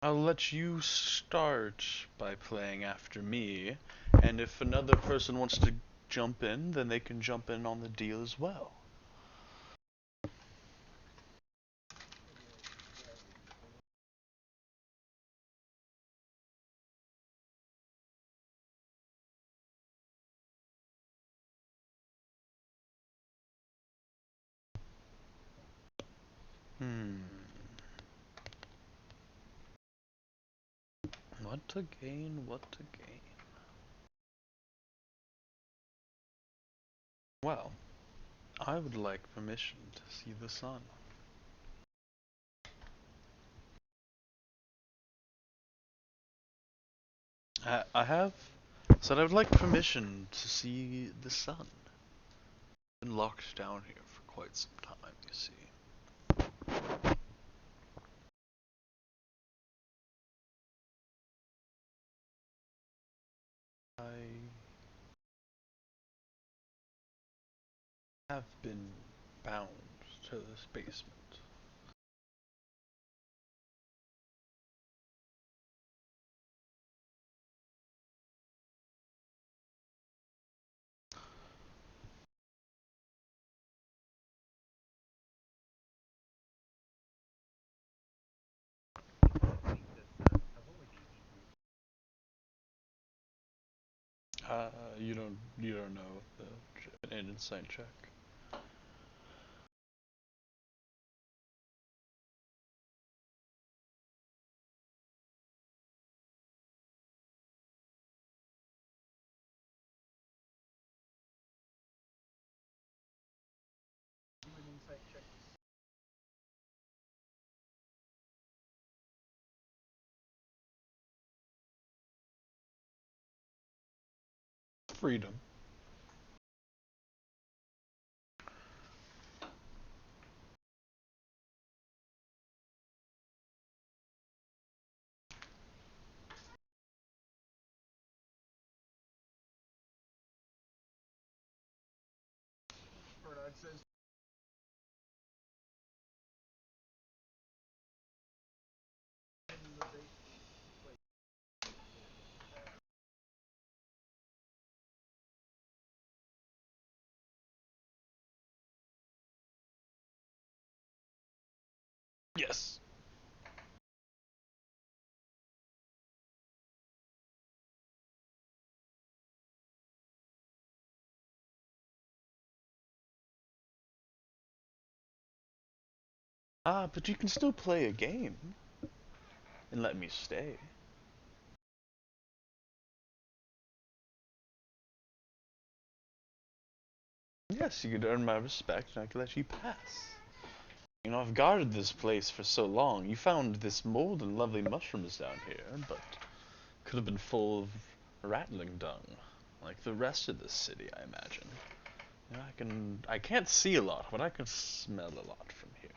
I'll let you start by playing after me, and if another person wants to jump in, then they can jump in on the deal as well. Hmm. What to gain, what to gain? Well, I would like permission to see the sun. I have said I would like permission to see the sun. Been locked down here for quite some time, you see. I have been bound to this basement. You don't know an insight check. freedom. Yes. Ah, but you can still play a game and let me stay. Yes, you could earn my respect and I could let you pass. You know, I've guarded this place for so long. You found this mold and lovely mushrooms down here, but could have been full of rattling dung, like the rest of this city, I imagine. You know, I can't see a lot, but I can smell a lot from here.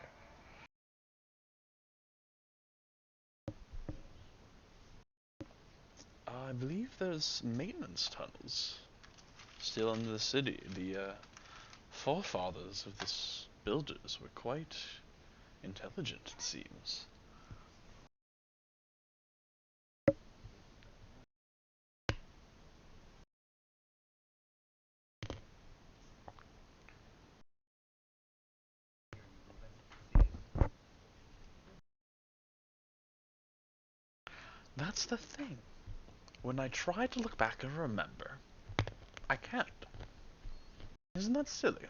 I believe there's maintenance tunnels still in the city. The forefathers of this builders were quite intelligent, it seems. That's the thing. When I try to look back and remember, I can't. Isn't that silly?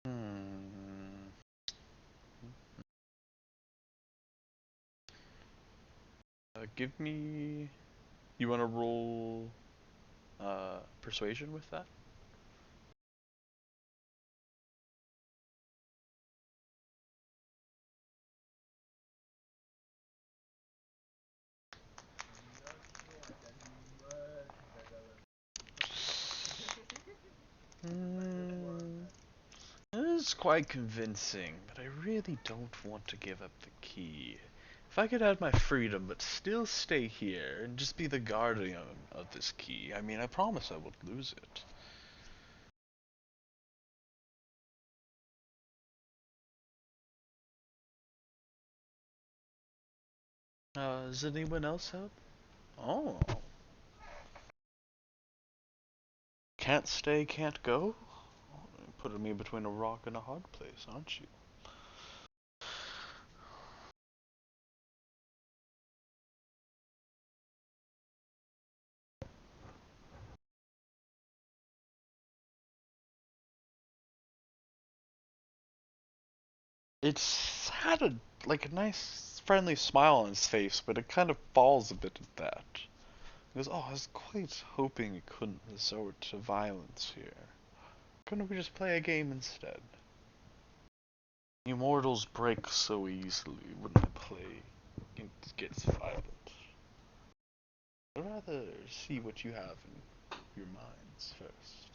Hmm. Give me. You want to roll persuasion with that? Hmm. It is quite convincing, but I really don't want to give up the key. If I could have my freedom but still stay here and just be the guardian of this key, I mean, I promise I won't lose it. Does anyone else have? Oh, can't stay, can't go? Putting me between a rock and a hard place, aren't you? It's had a like a nice friendly smile on his face, but it kind of falls a bit at that. He goes, "Oh, I was quite hoping you couldn't resort to violence here. Couldn't we just play a game instead? You mortals break so easily when the play gets violent. I'd rather see what you have in your minds first."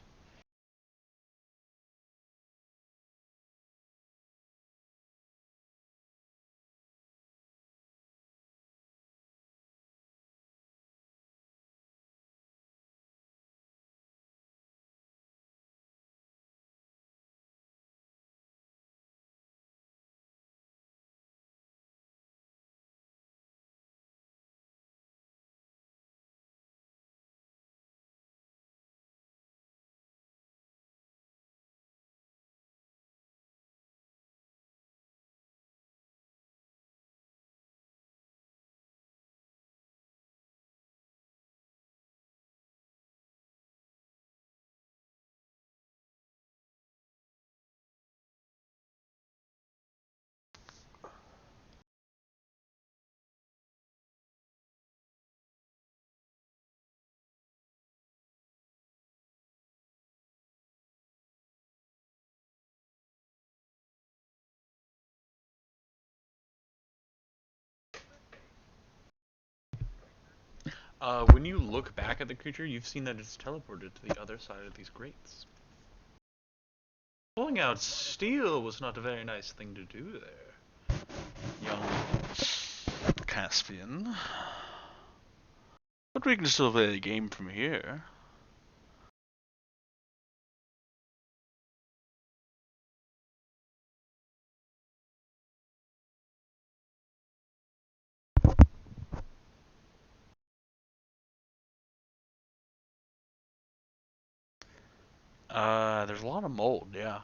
When you look back at the creature, you've seen that it's teleported to the other side of these grates. Pulling out steel was not a very nice thing to do there, young Caspian. But we can still play the game from here. There's a lot of mold, yeah.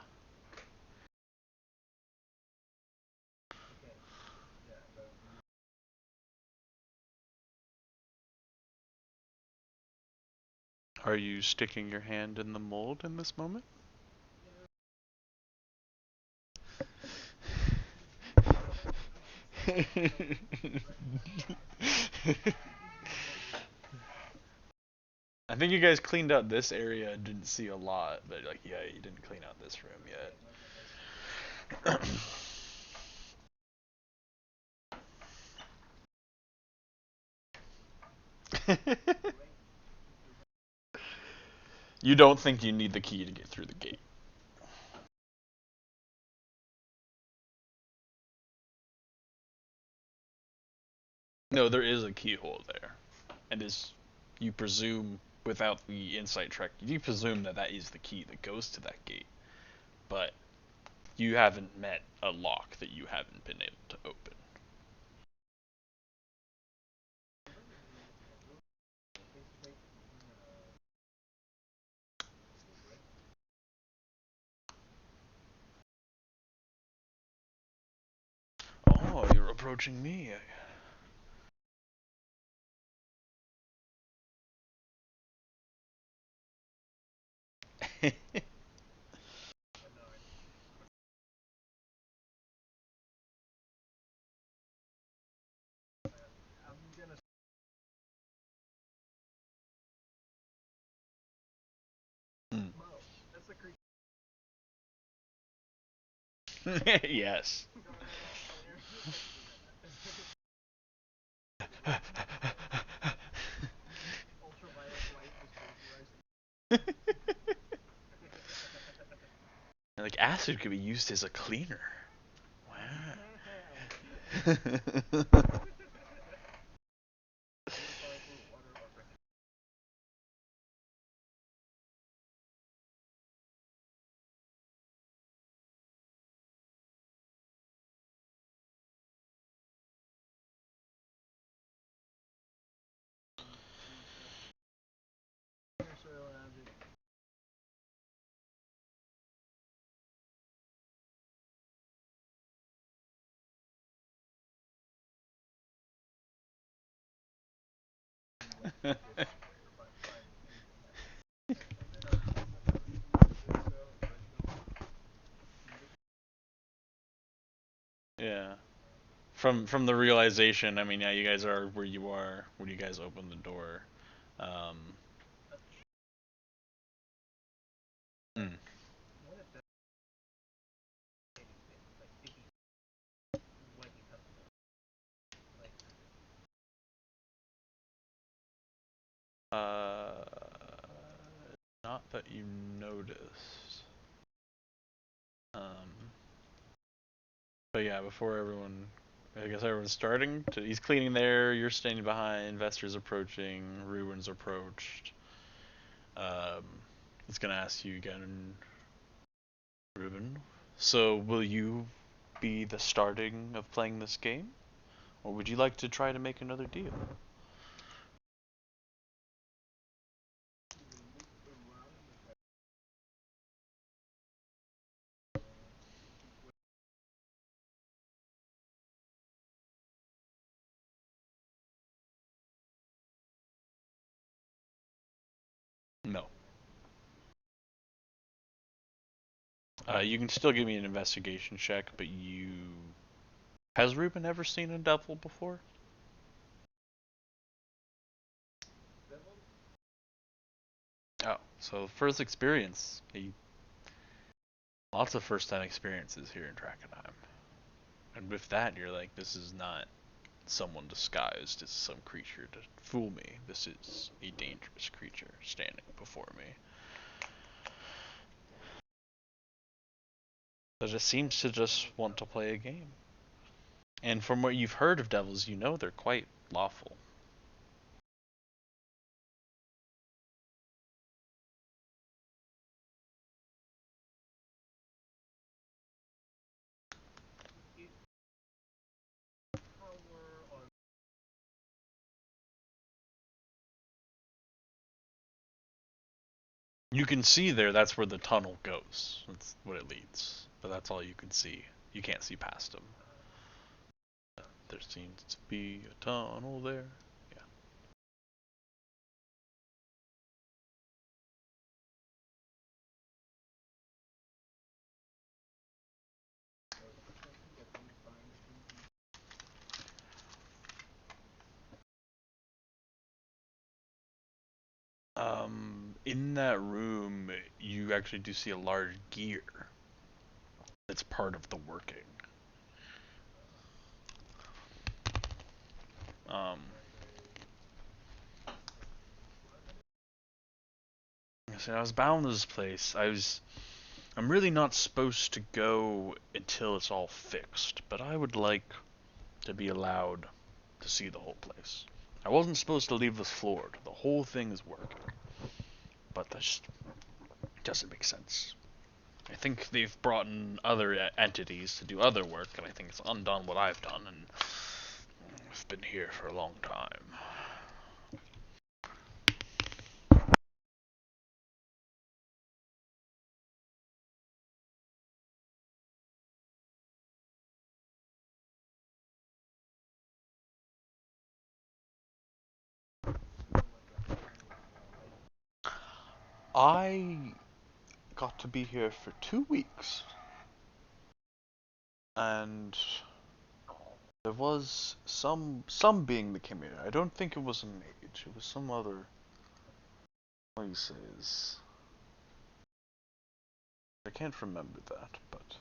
Are you sticking your hand in the mold in this moment? I think you guys cleaned out this area. Didn't see a lot, but like, yeah, you didn't clean out this room yet. You don't think you need the key to get through the gate? No, there is a keyhole there, and is you presume without the insight check, you presume that that is the key that goes to that gate, but you haven't met a lock that you haven't been able to open. Oh, you're approaching me. Hmm. Yes. Like acid could be used as a cleaner. Wow. Yeah. From the realization, I mean, yeah, you guys are where you are when you guys open the door. Um, mm. Uh, not that you noticed. Um, but yeah, before everyone, I guess everyone's starting. He's cleaning there. You're standing behind. Investors approaching. Ruin's approached. Um, he's gonna ask you again, Ruben. So will you be the starting of playing this game, or would you like to try to make another deal? No. You can still give me an investigation check, but you has Ruben ever seen a devil before? Oh, so first experience. Lots of first time experiences here in Drakenheim. And with that, you're like, this is not someone disguised as some creature to fool me. This is a dangerous creature standing before me. But it seems to just want to play a game. And from what you've heard of devils, you know they're quite lawful. You can see there, that's where the tunnel goes. That's what it leads. But that's all you can see. You can't see past them. There seems to be a tunnel there. Yeah. In that room, you actually do see a large gear that's part of the working. Um, so I was bound to this place. I'm really not supposed to go until it's all fixed, but I would like to be allowed to see the whole place. I wasn't supposed to leave this floored. The whole thing is working. But that just doesn't make sense. I think they've brought in other entities to do other work, and I think it's undone what I've done, and I've been here for a long time. I got to be here for 2 weeks, and there was some being that came here. I don't think it was a mage. It was some other places. I can't remember that, but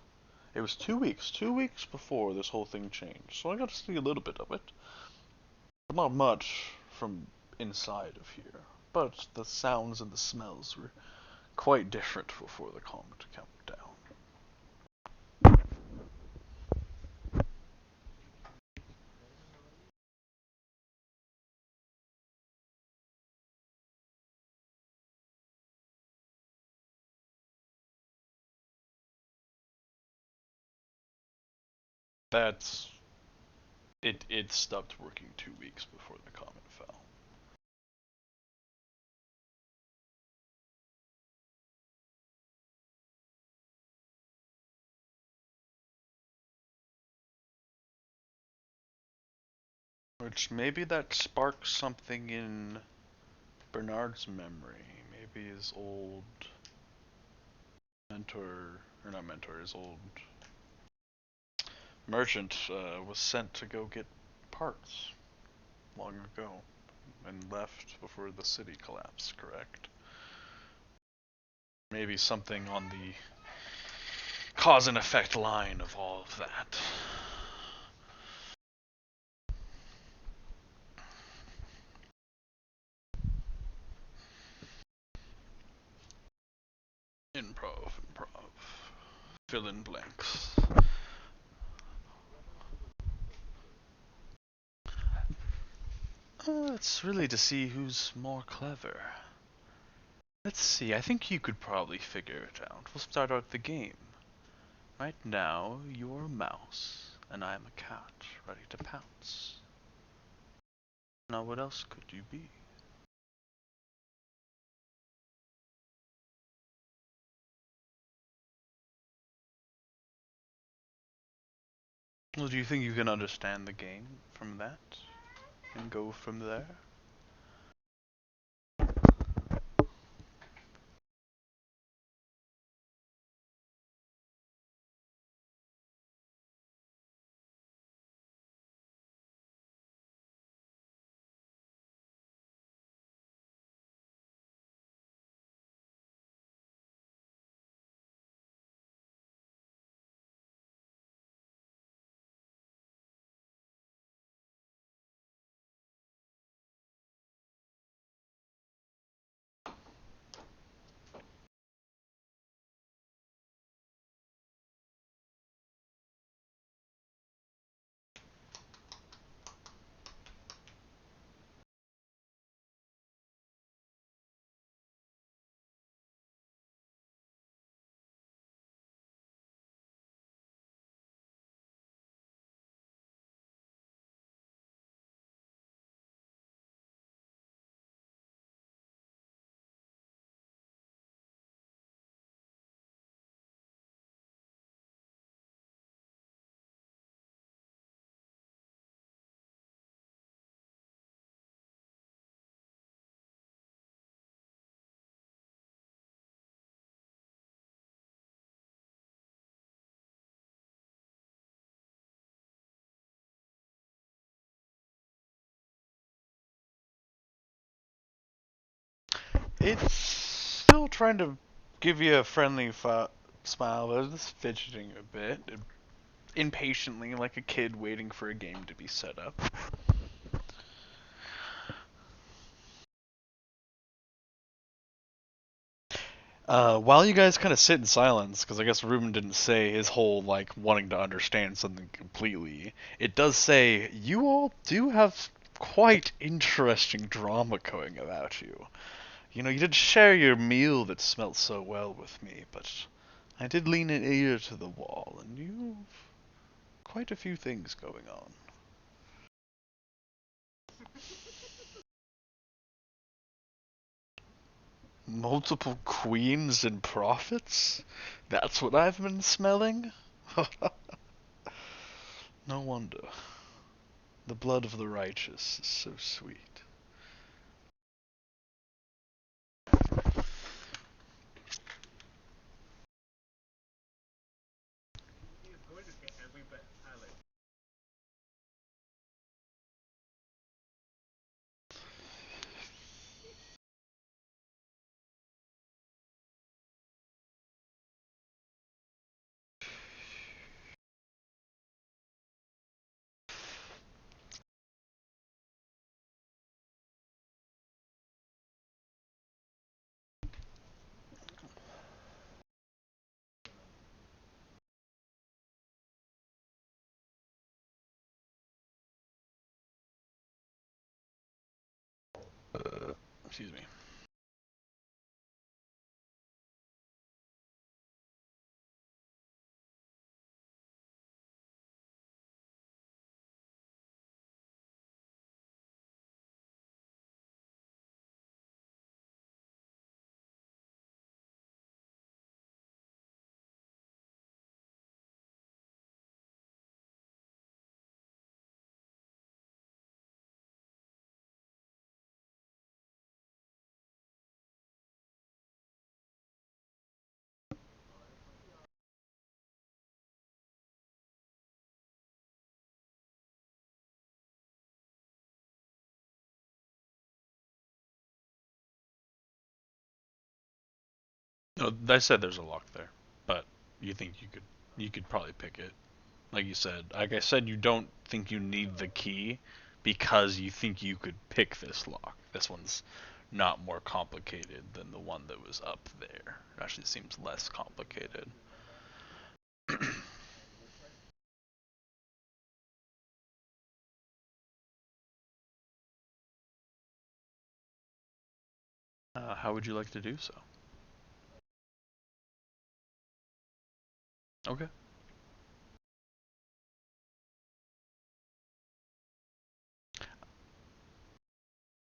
it was 2 weeks. 2 weeks before this whole thing changed, so I got to see a little bit of it, but not much from inside of here. But the sounds and the smells were quite different before the comet came down. That's it. It stopped working 2 weeks before the comet fell. Which maybe that sparks something in Bernard's memory. Maybe his old mentor, or not mentor, his old merchant was sent to go get parts long ago and left before the city collapsed, correct? Maybe something on the cause and effect line of all of that. Improv. Fill in blanks. It's really to see who's more clever. Let's see, I think you could probably figure it out. We'll start out the game. Right now, you're a mouse, and I'm a cat, ready to pounce. Now what else could you be? Well, do you think you can understand the game from that? And go from there? It's still trying to give you a friendly smile, but it's fidgeting a bit, impatiently, like a kid waiting for a game to be set up. While you guys kind of sit in silence, because I guess Ruben didn't say his whole, like, wanting to understand something completely, it does say, you all do have quite interesting drama going about you. You know, you did share your meal that smelt so well with me, but I did lean an ear to the wall, and you've quite a few things going on. Multiple queens and prophets? That's what I've been smelling? No wonder. The blood of the righteous is so sweet. Excuse me. No, I said there's a lock there, but you think you could probably pick it. Like you said, like I said, you don't think you need the key because you think you could pick this lock. This one's not more complicated than the one that was up there. It actually seems less complicated. How would you like to do so? Okay.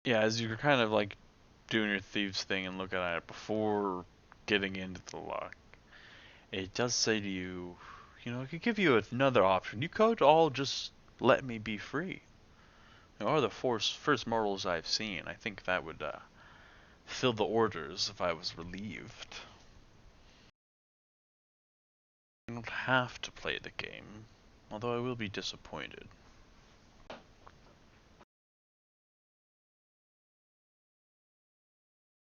Yeah, as you're kind of like doing your thieves thing and looking at it before getting into the lock, it does say to you, you know, it could give you another option. You could all just let me be free. You are the first mortals I've seen. I think that would fill the orders if I was relieved. I don't have to play the game, although I will be disappointed.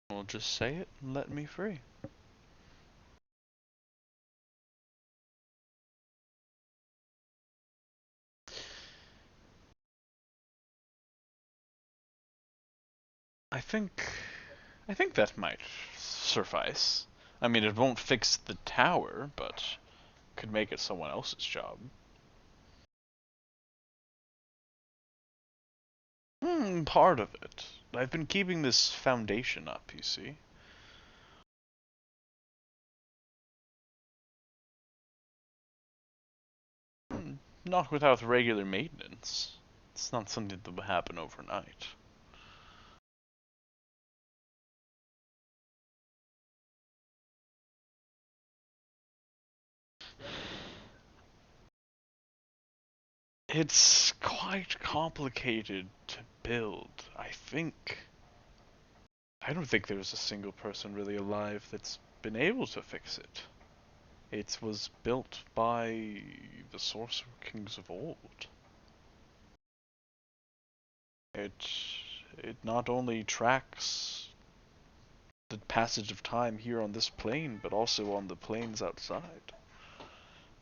Well, just say it and let me free. I think I think that might suffice. I mean, it won't fix the tower, but could make it someone else's job. Part of it. I've been keeping this foundation up, you see. Not without regular maintenance. It's not something that will happen overnight. It's quite complicated to build, I think. I don't think there's a single person really alive that's been able to fix it. It was built by the Sorcerer Kings of old. It it not only tracks the passage of time here on this plane, but also on the planes outside.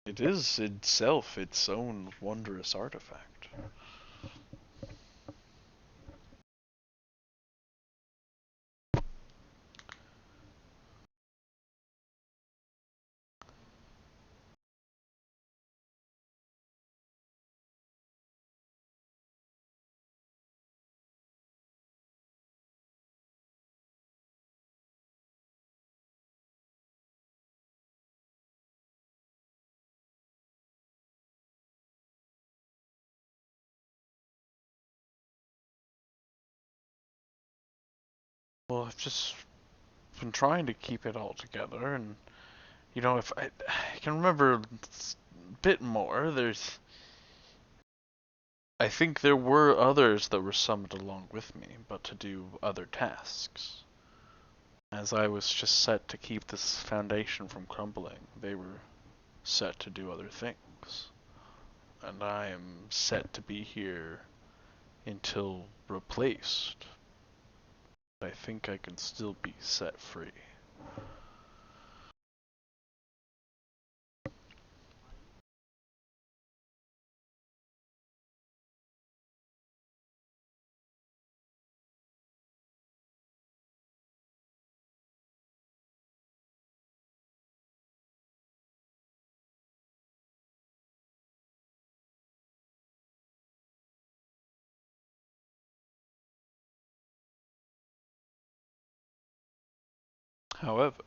It is itself its own wondrous artifact. Well, I've just been trying to keep it all together, and if I can remember a bit more, I think there were others that were summoned along with me, but to do other tasks. As I was just set to keep this foundation from crumbling, they were set to do other things. And I am set to be here until replaced. I think I can still be set free. However,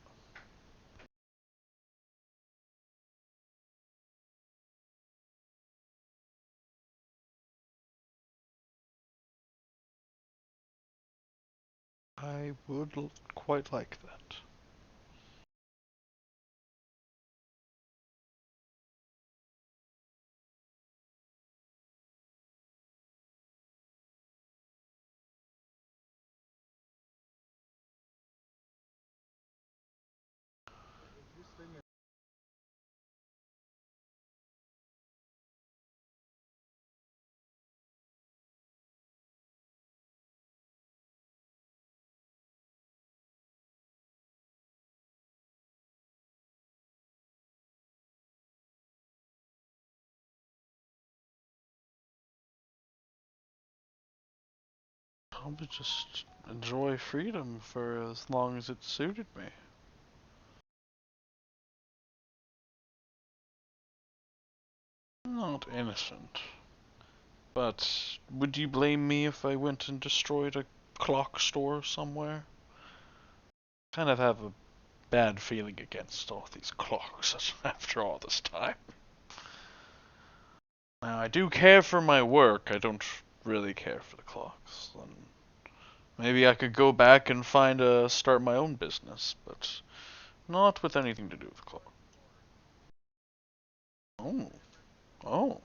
I would quite like that. I'll just enjoy freedom for as long as it suited me. Not innocent. But would you blame me if I went and destroyed a clock store somewhere? Kind of have a bad feeling against all these clocks after all this time. Now, I do care for my work, I don't really care for the clocks. And maybe I could go back and start my own business, but not with anything to do with clocks. Oh, oh,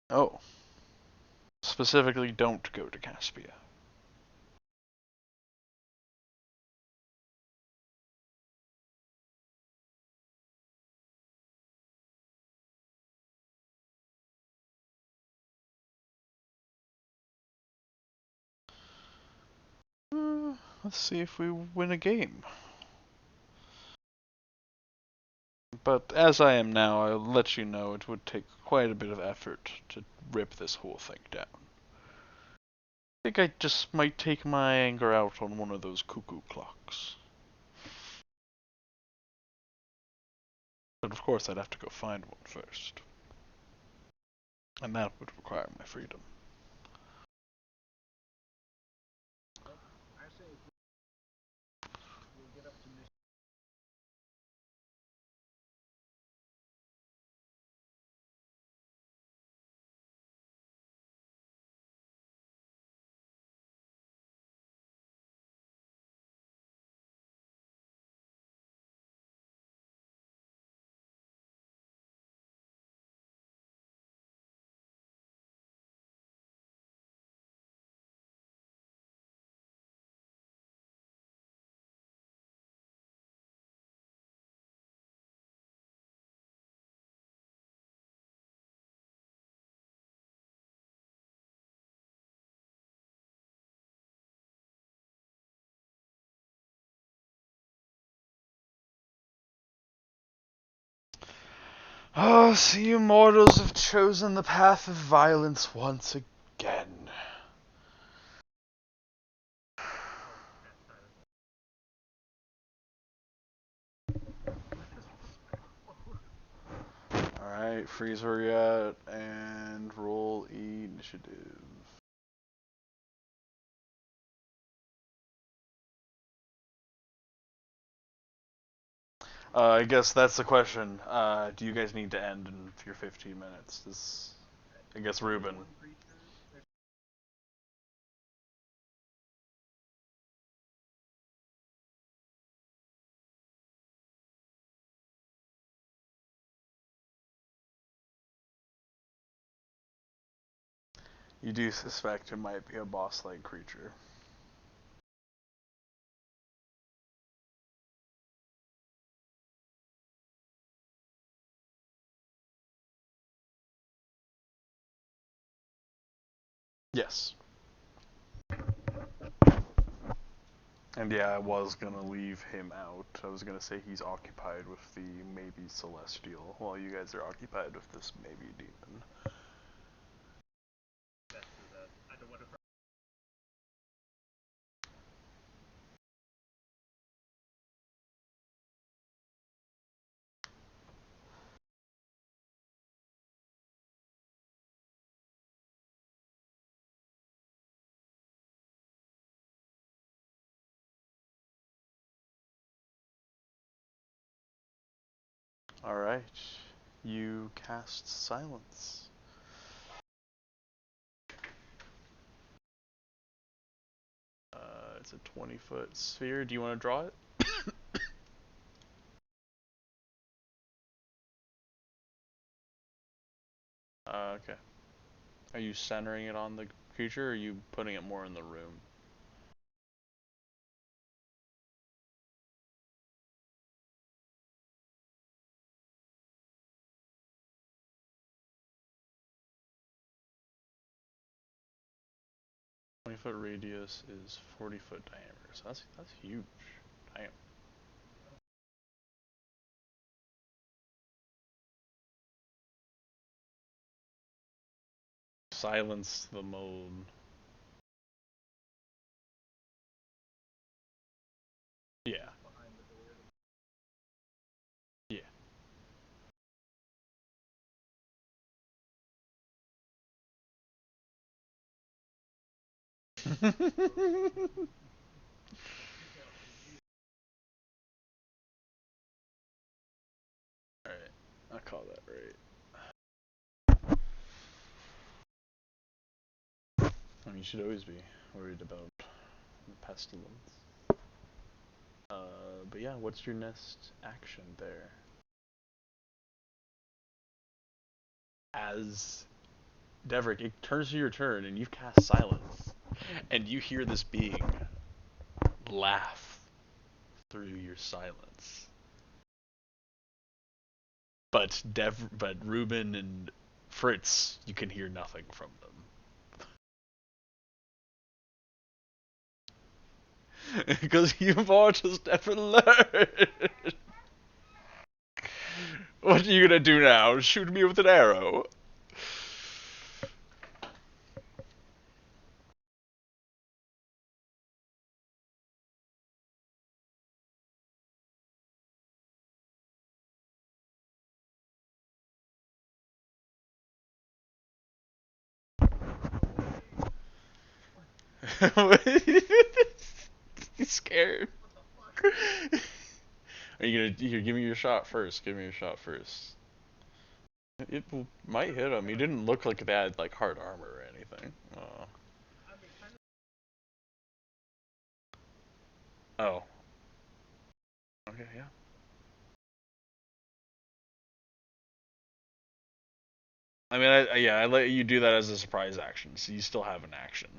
oh. Specifically, don't go to Caspia. Let's see if we win a game. But as I am now, I'll let you know it would take quite a bit of effort to rip this whole thing down. I think I just might take my anger out on one of those cuckoo clocks. But of course I'd have to go find one first. And that would require my freedom. Oh, so you mortals have chosen the path of violence once again. Alright, freeze where you're at, and roll initiative. I guess that's the question. Do you guys need to end in your 15 minutes? I guess Ruben. You do suspect it might be a boss-like creature. Yes. And yeah, I was gonna leave him out. I was gonna say he's occupied with the maybe celestial, while you guys are occupied with this maybe demon. Alright. You cast silence. It's a 20-foot sphere. Do you want to draw it? Okay. Are you centering it on the creature, or are you putting it more in the room? Foot radius is 40-foot diameter, so that's huge. Damn. Silence the mode. Yeah. Yeah. Alright, I'll call that right. I mean, you should always be worried about pestilence. But yeah, what's your next action there? As Devrick, it turns to your turn, and you've cast silence, and you hear this being laugh through your silence. But Ruben and Fritz, you can hear nothing from them. Because you've all just never learned. What are you gonna do now? Shoot me with an arrow? He's scared. Are you gonna here? Give me your shot first. Give me your shot first. It might hit him. He didn't look like they had like hard armor or anything. Oh. Okay. Yeah. I mean, yeah, I let you do that as a surprise action, so you still have an action.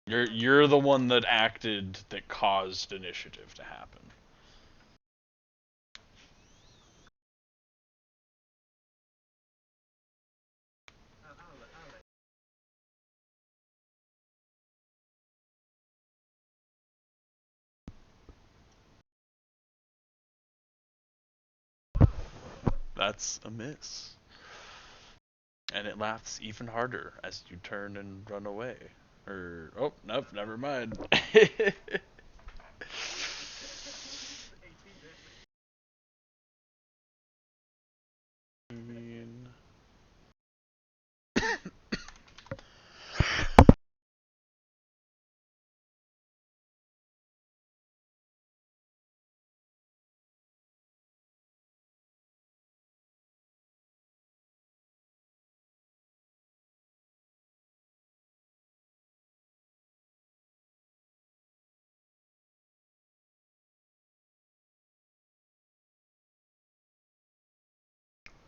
You're the one that acted that caused initiative to happen. That's a miss. And it laughs even harder as you turn and run away. Oh, nope, never mind. I mean,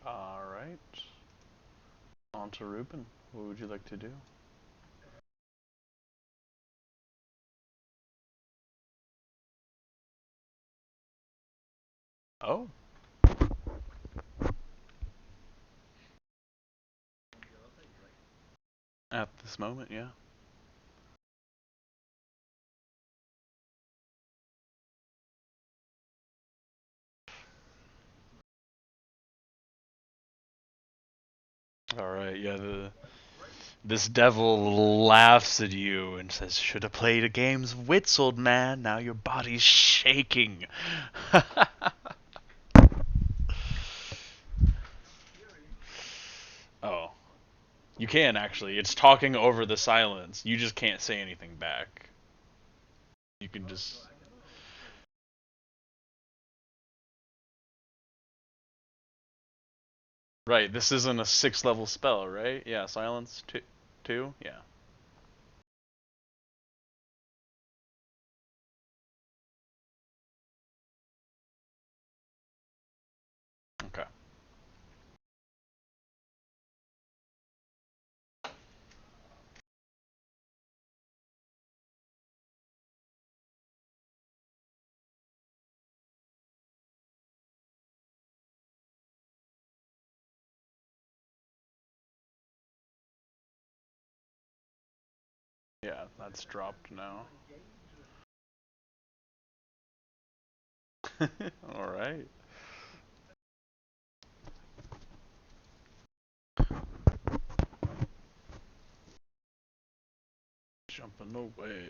alright. On to Ruben. What would you like to do? Oh, at this moment, yeah. Alright, yeah, this devil laughs at you and says, "Should have played a game's wits, old man. Now your body's shaking." Oh, you can actually. It's talking over the silence. You just can't say anything back. You can just. Right, this isn't a 6th level spell, right? Yeah, silence two? Yeah. Okay. Yeah, that's dropped now. Alright. Jumping away.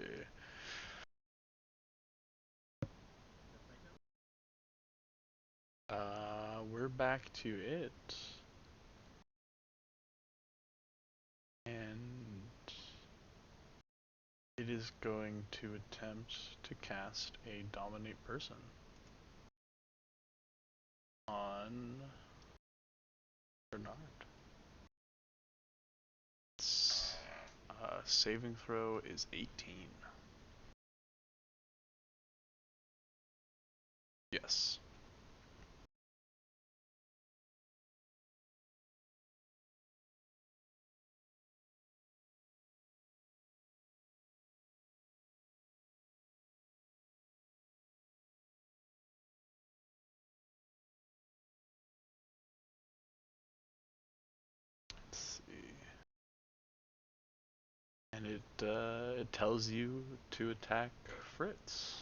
We're back to it. And it is going to attempt to cast a Dominate Person on Bernard. Its saving throw is 18. Yes. Let's see. And it tells you to attack Fritz.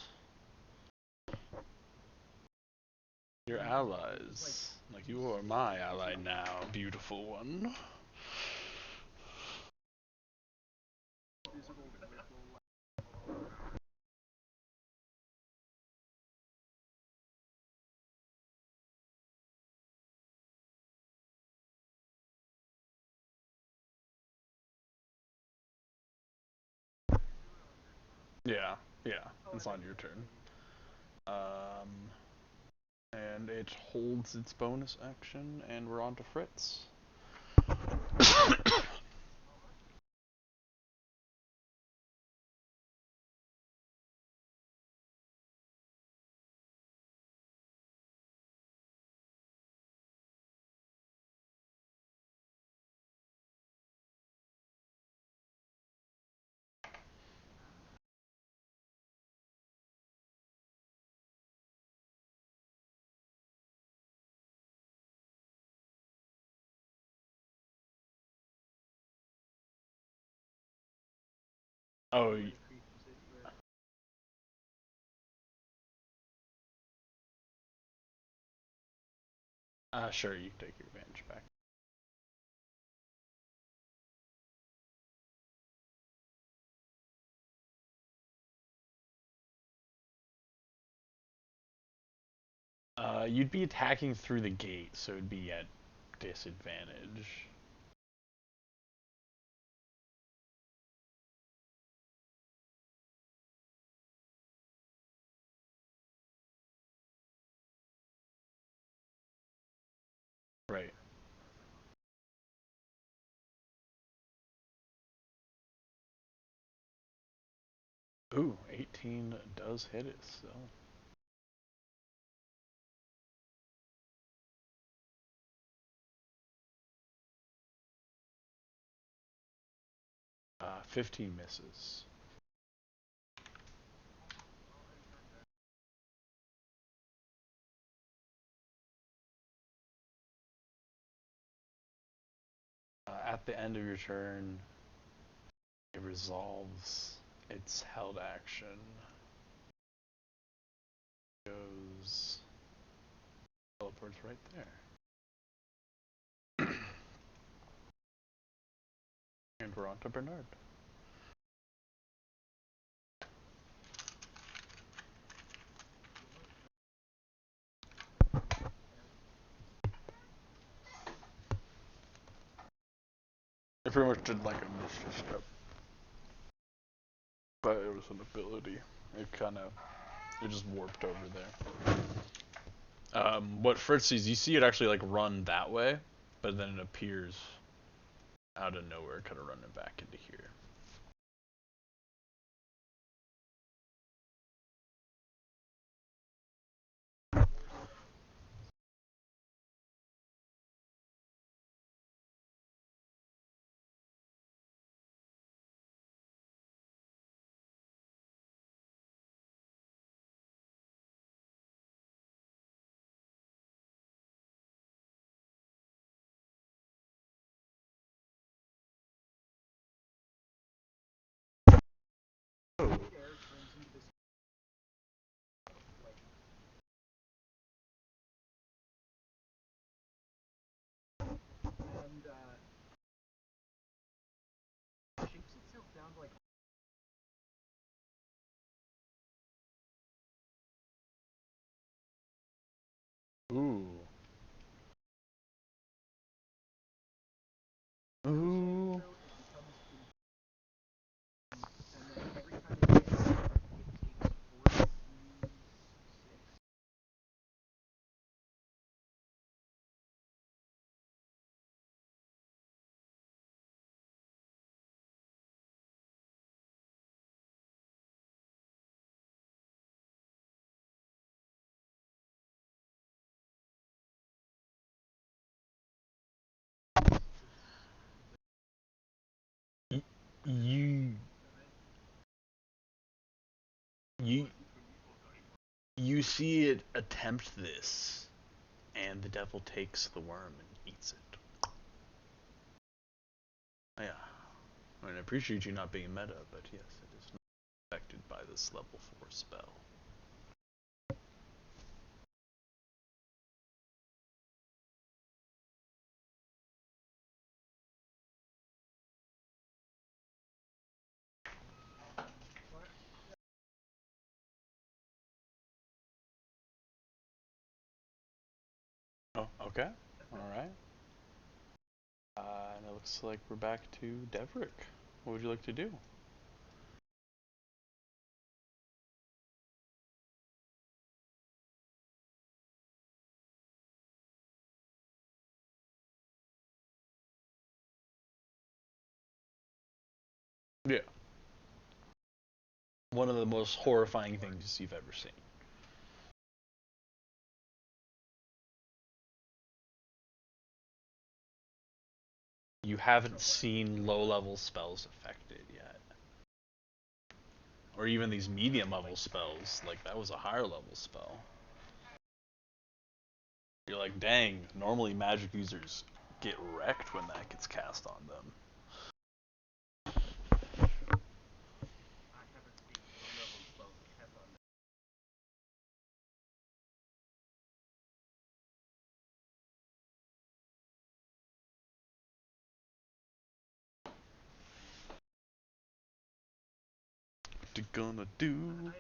Your allies. Like, you are my ally now, beautiful one. Yeah, yeah, it's on your turn. Um, and it holds its bonus action, and we're on to Fritz. Oh, Sure, you can take your advantage back. You'd be attacking through the gate, so it'd be at disadvantage. 'Right. Ooh, 18 does hit it, so. 15 misses. At the end of your turn, it resolves its held action. Goes. Teleports right there. And we're on to Bernard. It pretty much did like a mystery step. But it was an ability. It just warped over there. What Fritz sees, you see it actually like run that way, but then it appears out of nowhere, kind of running back into here. Ooh. Ooh. You you you see it attempt this, and the devil takes the worm and eats it. Yeah. I mean, I appreciate you not being meta, but yes, it is not affected by this level 4 spell. Oh, okay. Alright. And it looks like we're back to Devrick. What would you like to do? Yeah. One of the most horrifying things you've ever seen. You haven't seen low level spells affected yet. Or even these medium level spells. Like, that was a higher level spell. You're like, dang, normally magic users get wrecked when that gets cast on them. you gonna do?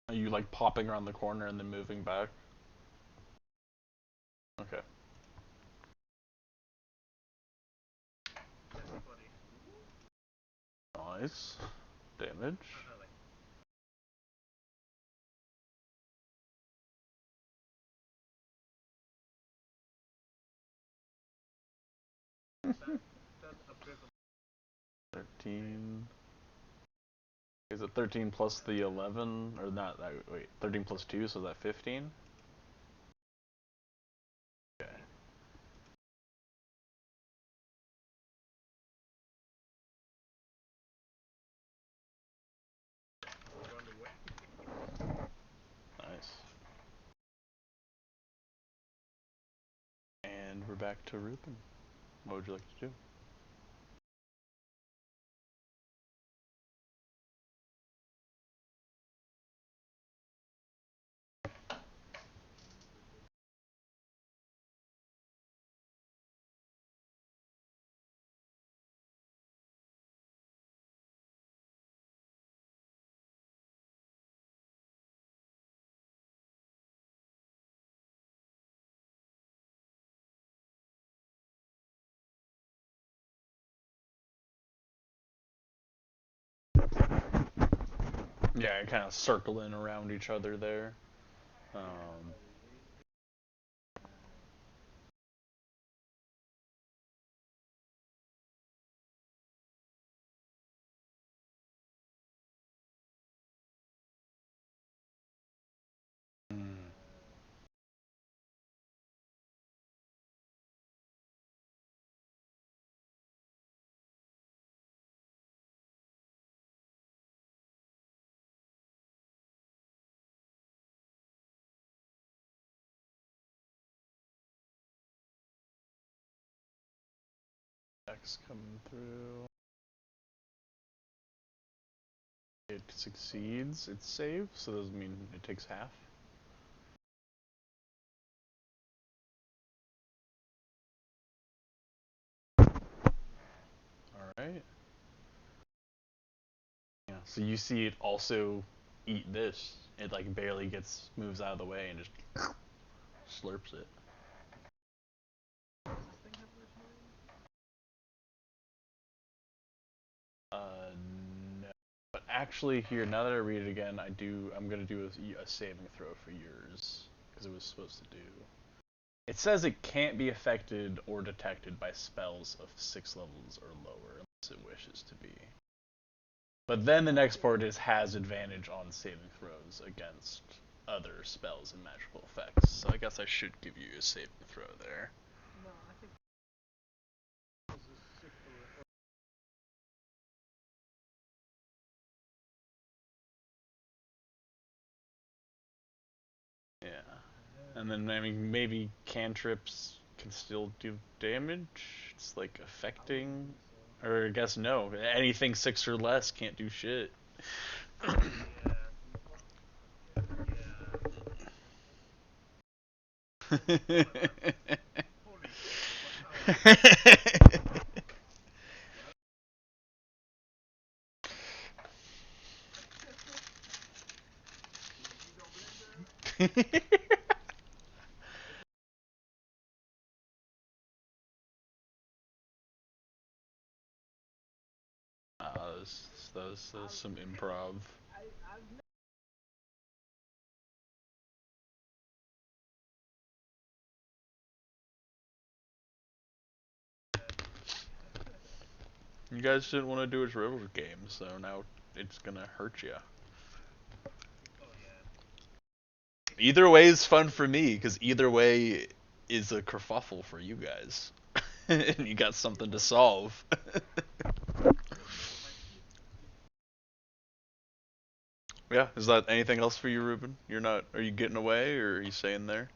Are you like popping around the corner and then moving back? Okay. Nice. Damage. Mm-hmm. 13. Is it 13 plus the 11? Or not, wait, 13 plus 2, so that 15? Okay. Nice. And we're back to Ruben. What would you like to do? Yeah, kind of circling around each other there. Um, hmm. X coming through. It succeeds its save, so does it mean it takes half? Alright. Yeah, so you see it also eat this. It like barely moves out of the way and just slurps it. No. But actually, here, now that I read it again, I'm gonna do a saving throw for yours. Because it was supposed to do. It says it can't be affected or detected by spells of 6 levels or lower, unless it wishes to be. But then the next part is has advantage on saving throws against other spells and magical effects. So I guess I should give you a saving throw there. Yeah. And then I mean maybe cantrips can still do damage. It's like affecting, or I guess no. Anything 6 or less can't do shit. That was some improv. You guys didn't want to do a river game, so now it's gonna hurt you. Either way is fun for me, because either way is a kerfuffle for you guys. and you got something to solve. Yeah, is that anything else for you, Ruben? You're not. Are you getting away, or are you staying there?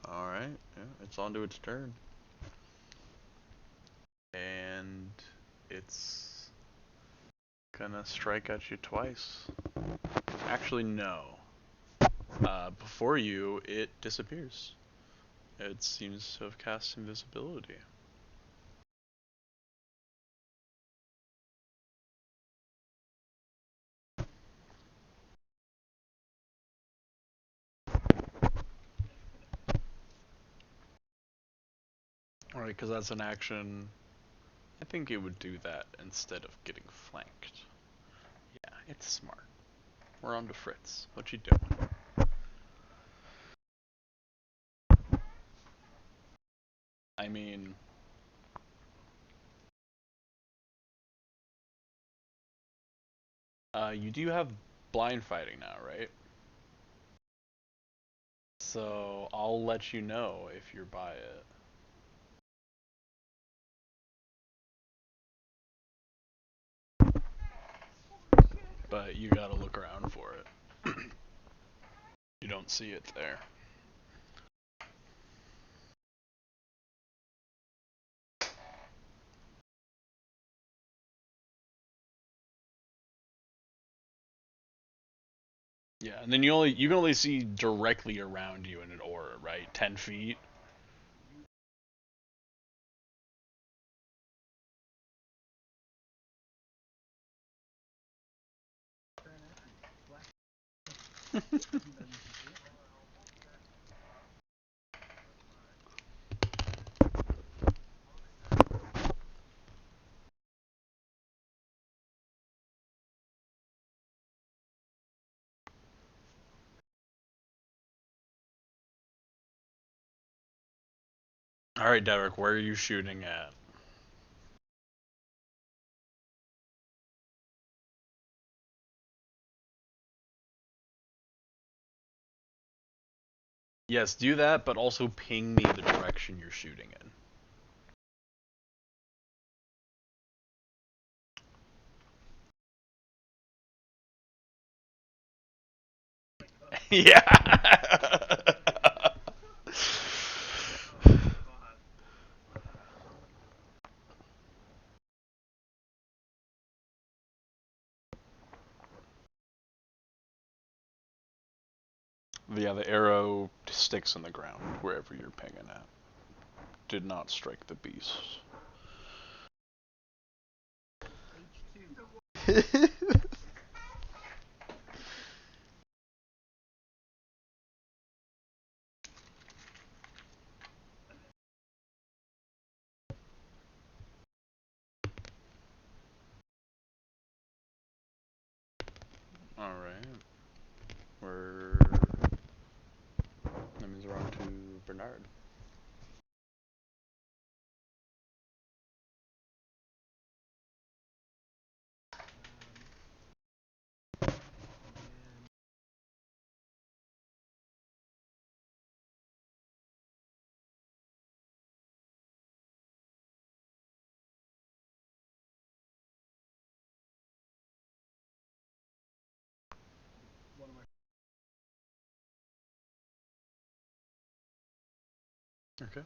All right. Yeah, it's on to its turn, and it's gonna strike at you twice. Actually, no. Before you, it disappears. It seems to have cast invisibility. Alright, because that's an action. I think it would do that instead of getting flanked. Yeah, it's smart. We're on to Fritz. What you doing? I mean, you do have blind fighting now, right? So I'll let you know if you're by it. But you gotta look around for it. You don't see it there. Yeah, and then you can only see directly around you in an aura, right? 10 feet. All right, Derek, where are you shooting at? Yes, do that, but also ping me the direction you're shooting in. Yeah. Yeah, the arrow sticks in the ground wherever you're pinging at. Did not strike the beast. All right. We're that means we're on to Bernard. Okay.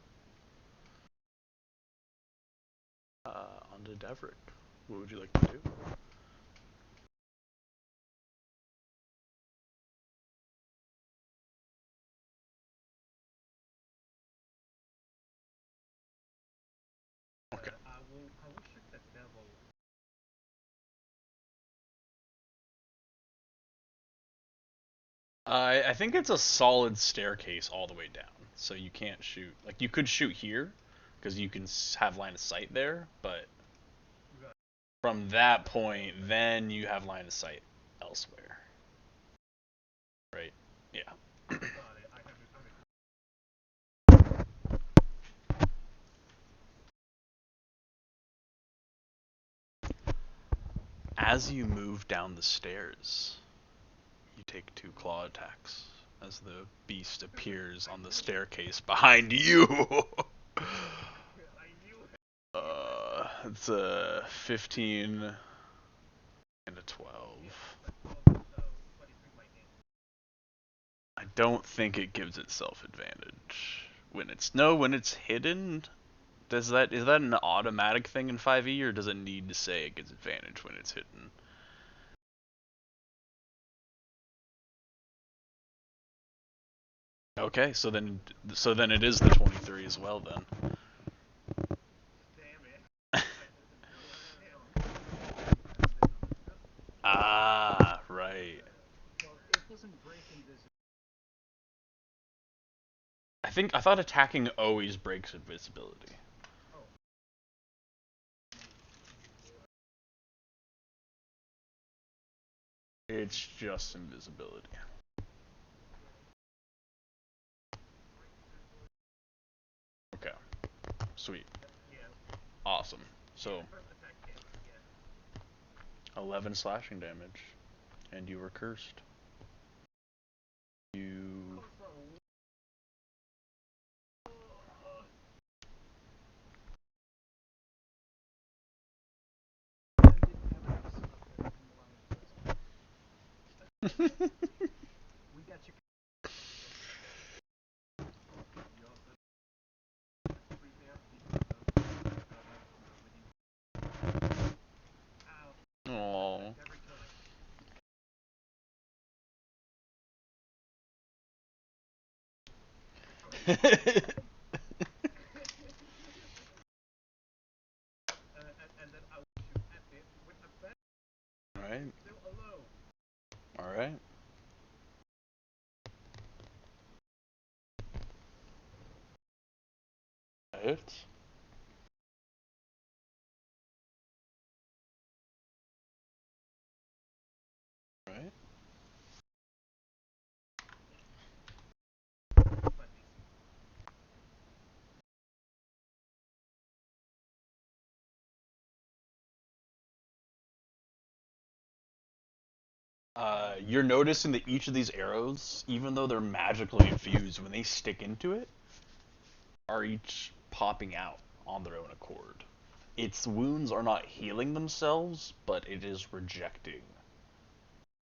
On to Deverick. What would you like to do? Okay. I think it's a solid staircase all the way down, so you can't shoot. Like you could shoot here, because you can have line of sight there, but from that point, then you have line of sight elsewhere, right? Yeah. As you move down the stairs, you take 2 claw attacks as the beast appears on the staircase behind you. It's a 15 and a 12. I don't think it gives itself advantage when it's hidden. Is that an automatic thing in 5e, or does it need to say it gets advantage when it's hidden? Okay, so then it is the 23 as well then. Ah, right. I thought attacking always breaks invisibility. It's just invisibility. Okay, sweet. Awesome. So 11 slashing damage, and you were cursed. You Aww. Alright. Alright. That hits. Right. You're noticing that each of these arrows, even though they're magically infused, when they stick into it, are each popping out on their own accord. Its wounds are not healing themselves, but it is rejecting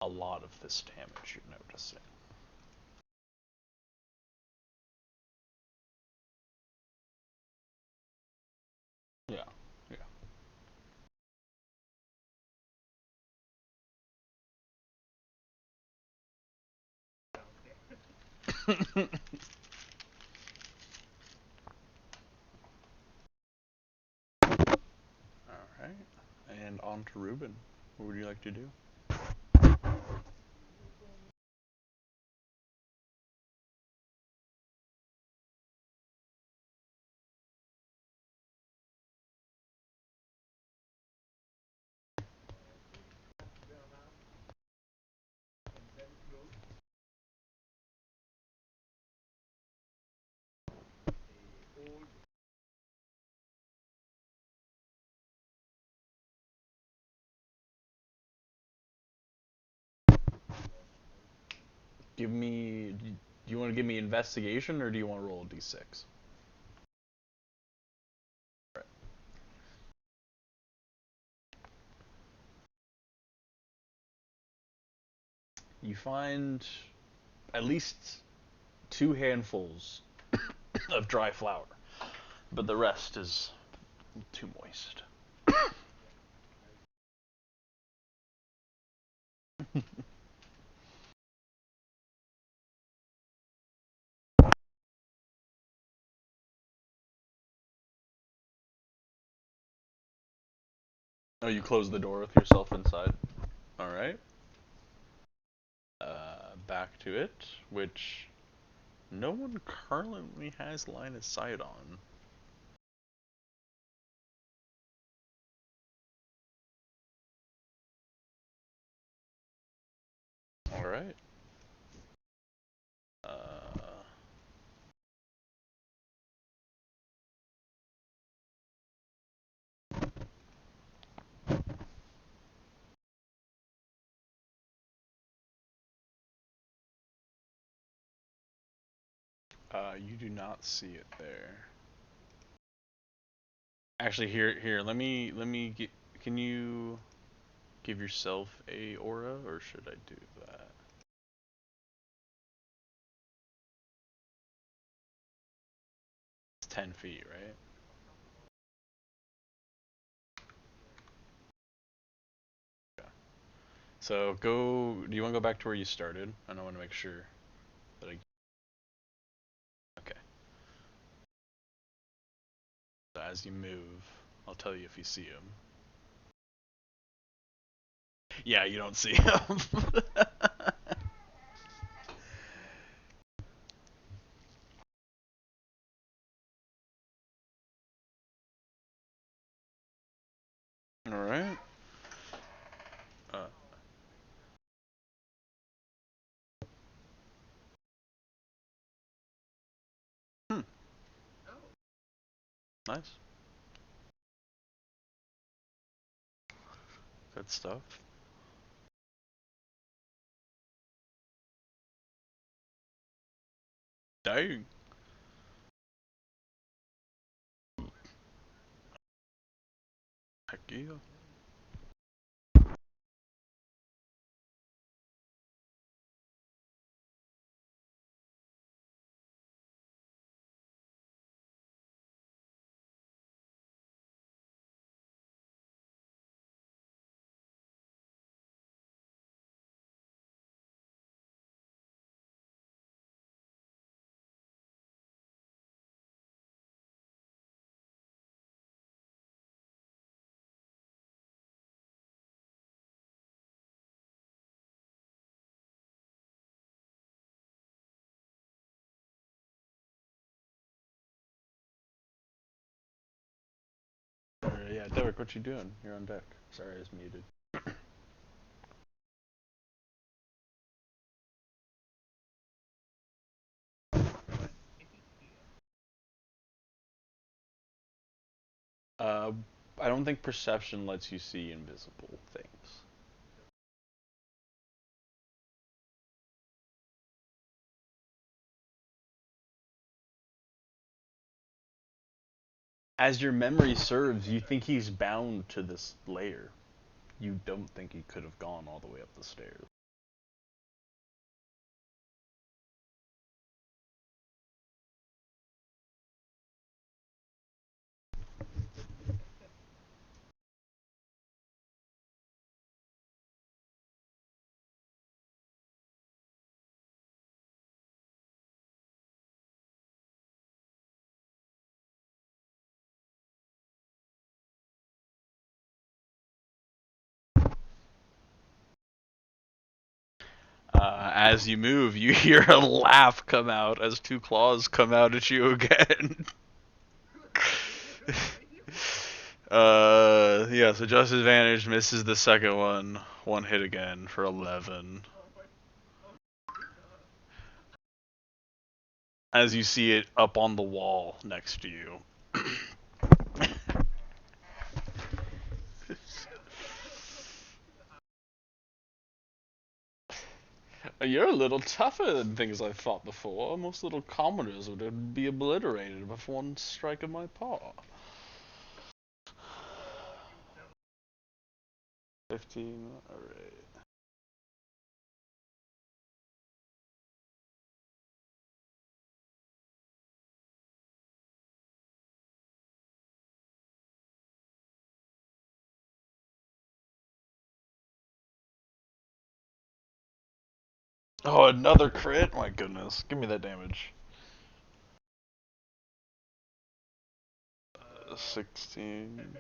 a lot of this damage you're noticing. Yeah, yeah. Alright. And on to Ruben. What would you like to do? Give me. Do you want to give me investigation, or do you want to roll a d6? Right. You find at least 2 handfuls of dry flour, but the rest is too moist. Oh, you close the door with yourself inside. All right. Back to it, which no one currently has line of sight on. All right. Uh, You do not see it there. Actually, here. Let me get. Can you give yourself a aura, or should I do that? It's 10 feet, right? Yeah. So go. Do you want to go back to where you started? And I want to make sure that I. Okay. So as you move, I'll tell you if you see him. Yeah, you don't see him. All right. Uh, hmm. Nice. Good stuff. Dang. Heck yeah. Yeah, Derek, what you doing? You're on deck. Sorry, I was muted. Uh, I don't think perception lets you see invisible things. As your memory serves, you think he's bound to this layer. You don't think he could have gone all the way up the stairs. As you move, you hear a laugh come out as two claws come out at you again. Yeah, so just advantage misses the second one. One hit again for 11. As you see it up on the wall next to you. You're a little tougher than things I've fought before. Most little commoners would be obliterated before one strike of my paw. 15, alright. Oh, another crit? My goodness. Give me that damage. 16.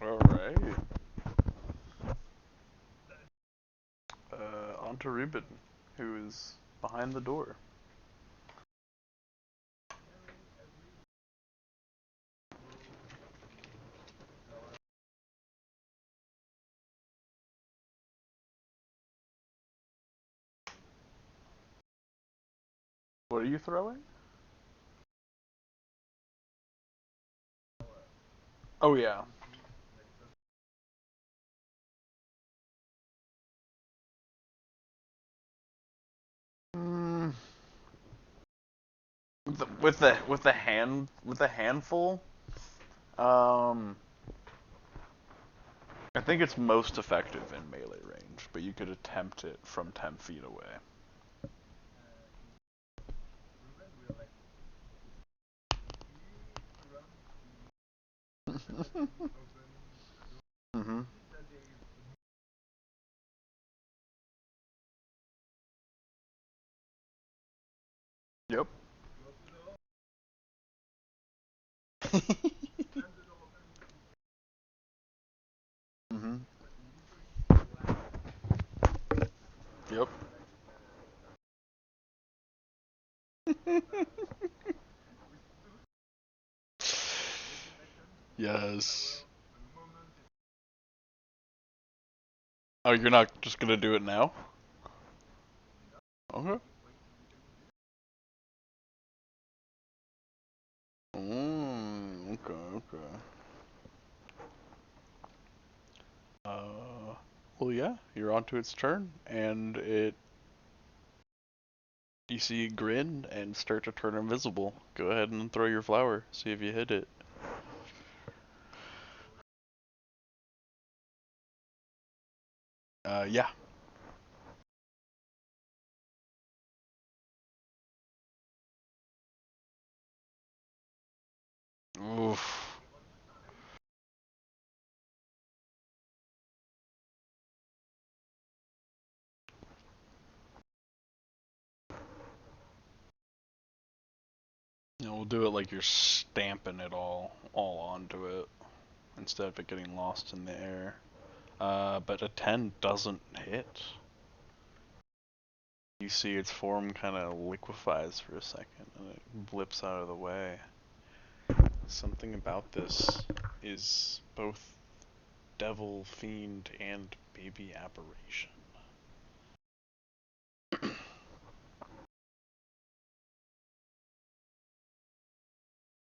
Alright. On to Ruben, who is behind the door. What are you throwing? Oh yeah. Mm, with the handful, um, I think it's most effective in melee range, but you could attempt it from 10 feet away. Mm-hmm. Yep. Mm-hmm. Yep. Yes. Oh, you're not just gonna do it now? Okay. Okay, okay. Well, yeah, you're onto its turn, and you see it grin and start to turn invisible. Go ahead and throw your flower, see if you hit it. Yeah. Oof. We'll do it like you're stamping it all onto it, instead of it getting lost in the air. But a 10 doesn't hit. You see its form kind of liquefies for a second, and it blips out of the way. Something about this is both devil, fiend, and baby aberration.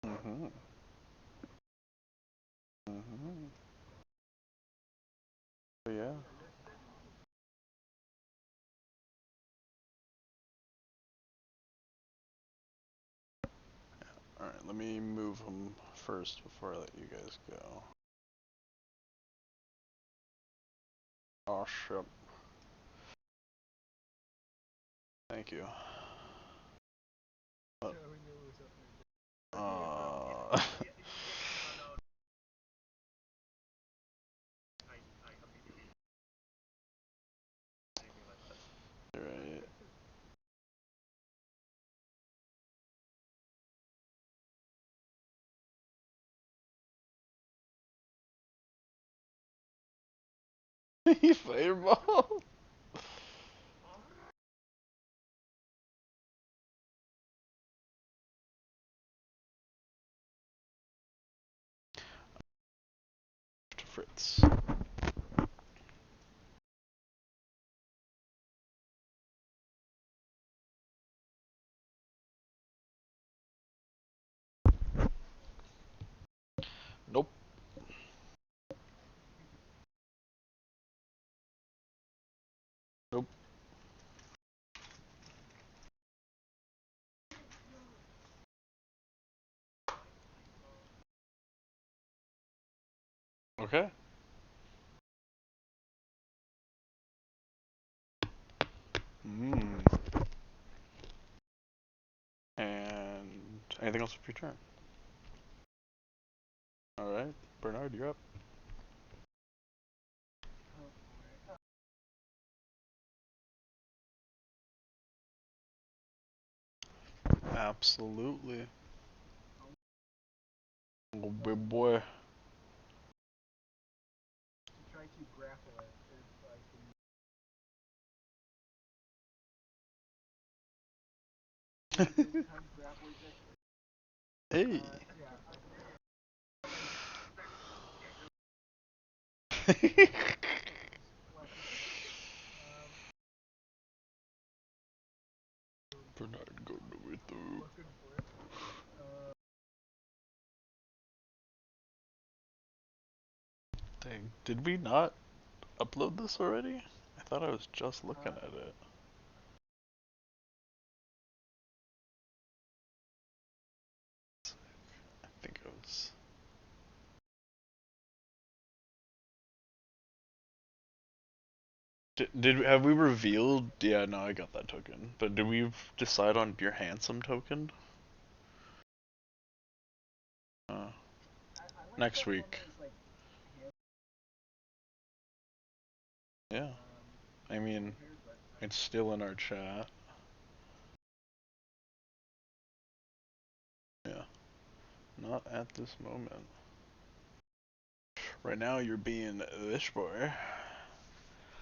Mm-hmm. Mm-hmm. So yeah. Alright, let me move him first before I let you guys go. Oh shit. Thank you. Uh, right. Fireball. Fritz. Nope. Nope. Okay. Mm. And anything else with your turn? Alright. Bernard, you're up. Absolutely. Oh, big boy. Hey. Bernard going to with the Dang, did we not upload this already? I thought I was just looking at it. I think I was. Did have we revealed? Yeah, no, I got that token. But did we decide on your handsome token? Uh, Next week. Yeah, I mean, it's still in our chat. Yeah, not at this moment. Right now, you're being this boy.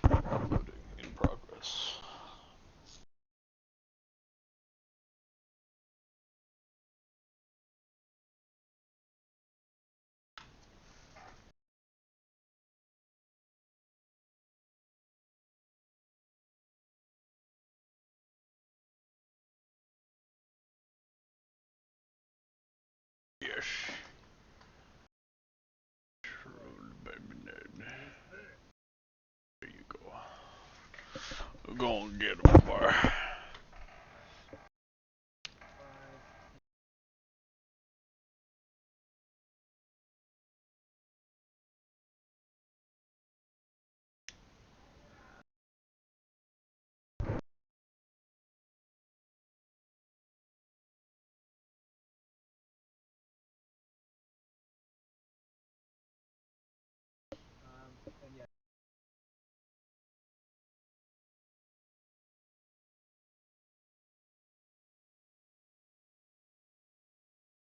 Uploading in progress. Yes. There you go. Go and get him, boy.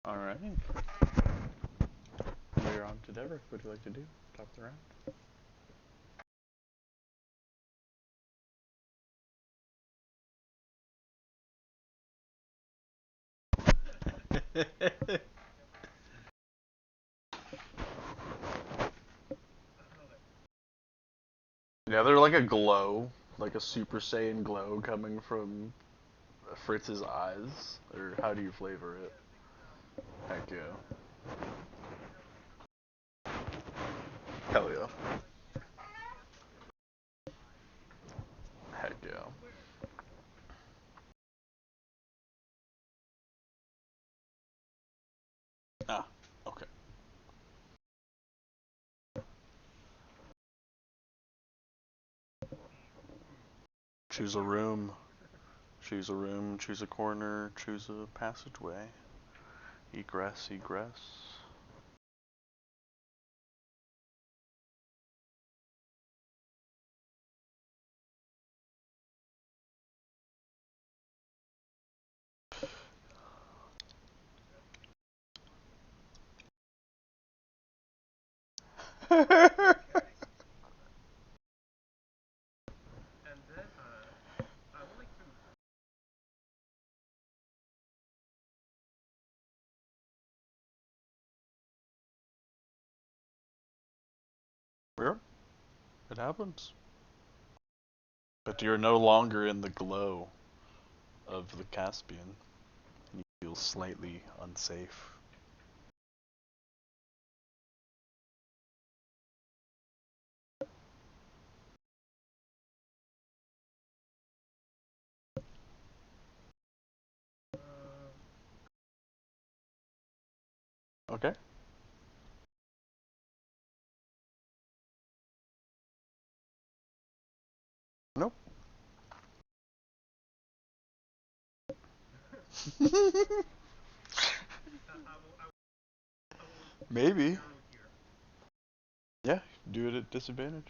Alright. We're on to Deverick. What would you like to do? Top of the round? Yeah, they're like a glow, like a Super Saiyan glow coming from Fritz's eyes. Or how do you flavor it? Heck yeah. Hell yeah. Heck yeah. Ah, okay. Choose a room. Choose a room, choose a corner, choose a passageway. Egress, egress. Yeah, it happens. But you're no longer in the glow of the Caspian. You feel slightly unsafe. Okay. Nope. Maybe. Yeah, do it at disadvantage.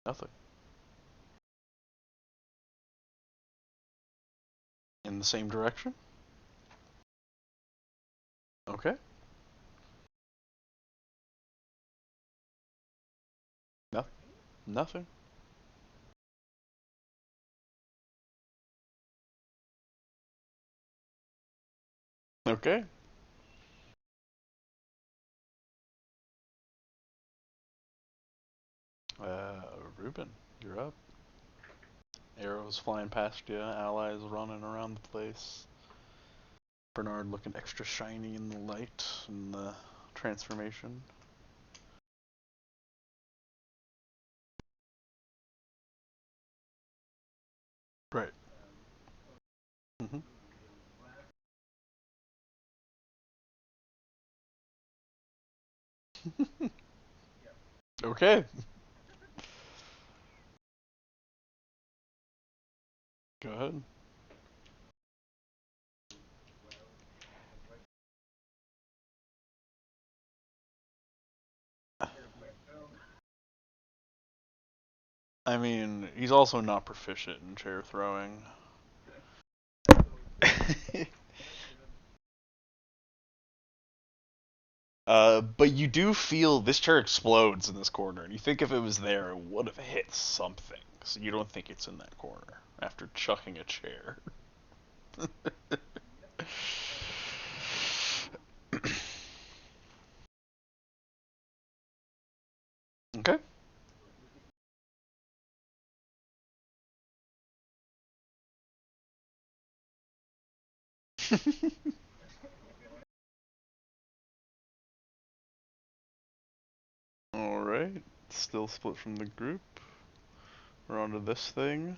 Nothing. In the same direction? Okay. No, nothing. Okay. Ruben, you're up. Arrows flying past you, allies running around the place. Bernard looking extra shiny in the light and the transformation. Right. Mm-hmm. Okay. Go ahead. I mean, he's also not proficient in chair throwing. But you do feel this chair explodes in this corner, and you think if it was there, it would have hit something. So you don't think it's in that corner after chucking a chair. Okay. Alright. Still split from the group. We're onto this thing.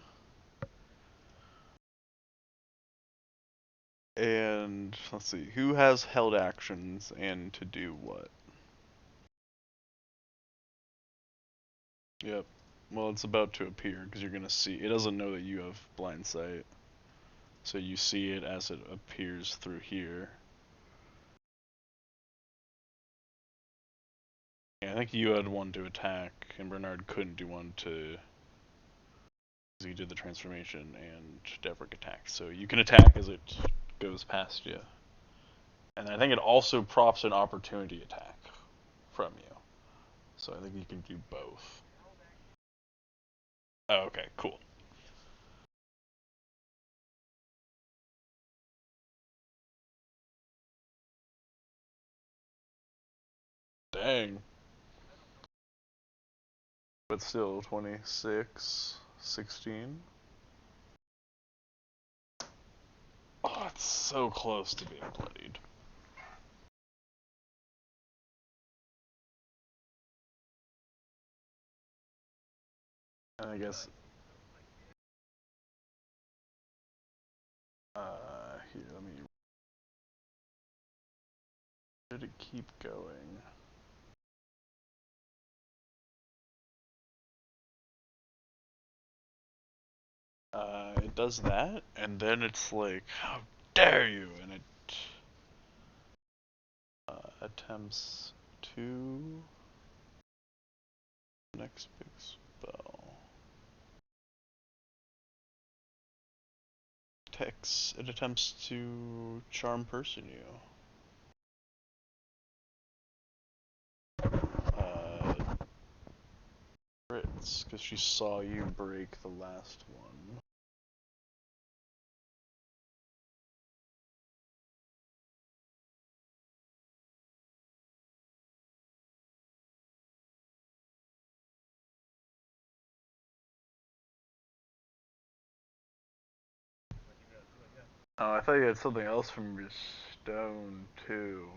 And let's see, who has held actions and to do what? Yep. Well, it's about to appear because you're gonna see. It doesn't know that you have blind sight, so you see it as it appears through here. Yeah, I think you had one to attack, and Bernard couldn't do one to. Because he did the transformation, and Devrick attacked. So you can attack as it goes past you. And I think it also props an opportunity attack from you. So I think you can do both. Oh, okay, cool. Dang. But still, 26, 16. Oh, it's so close to being bloodied. And I guess, here, let me. Did it keep going? It does that, and then it's like, how dare you? And it attempts to next big spell. It attempts to charm person you. Uh, Crits, because she saw you break the last one. Oh, I thought you had something else from your stone too.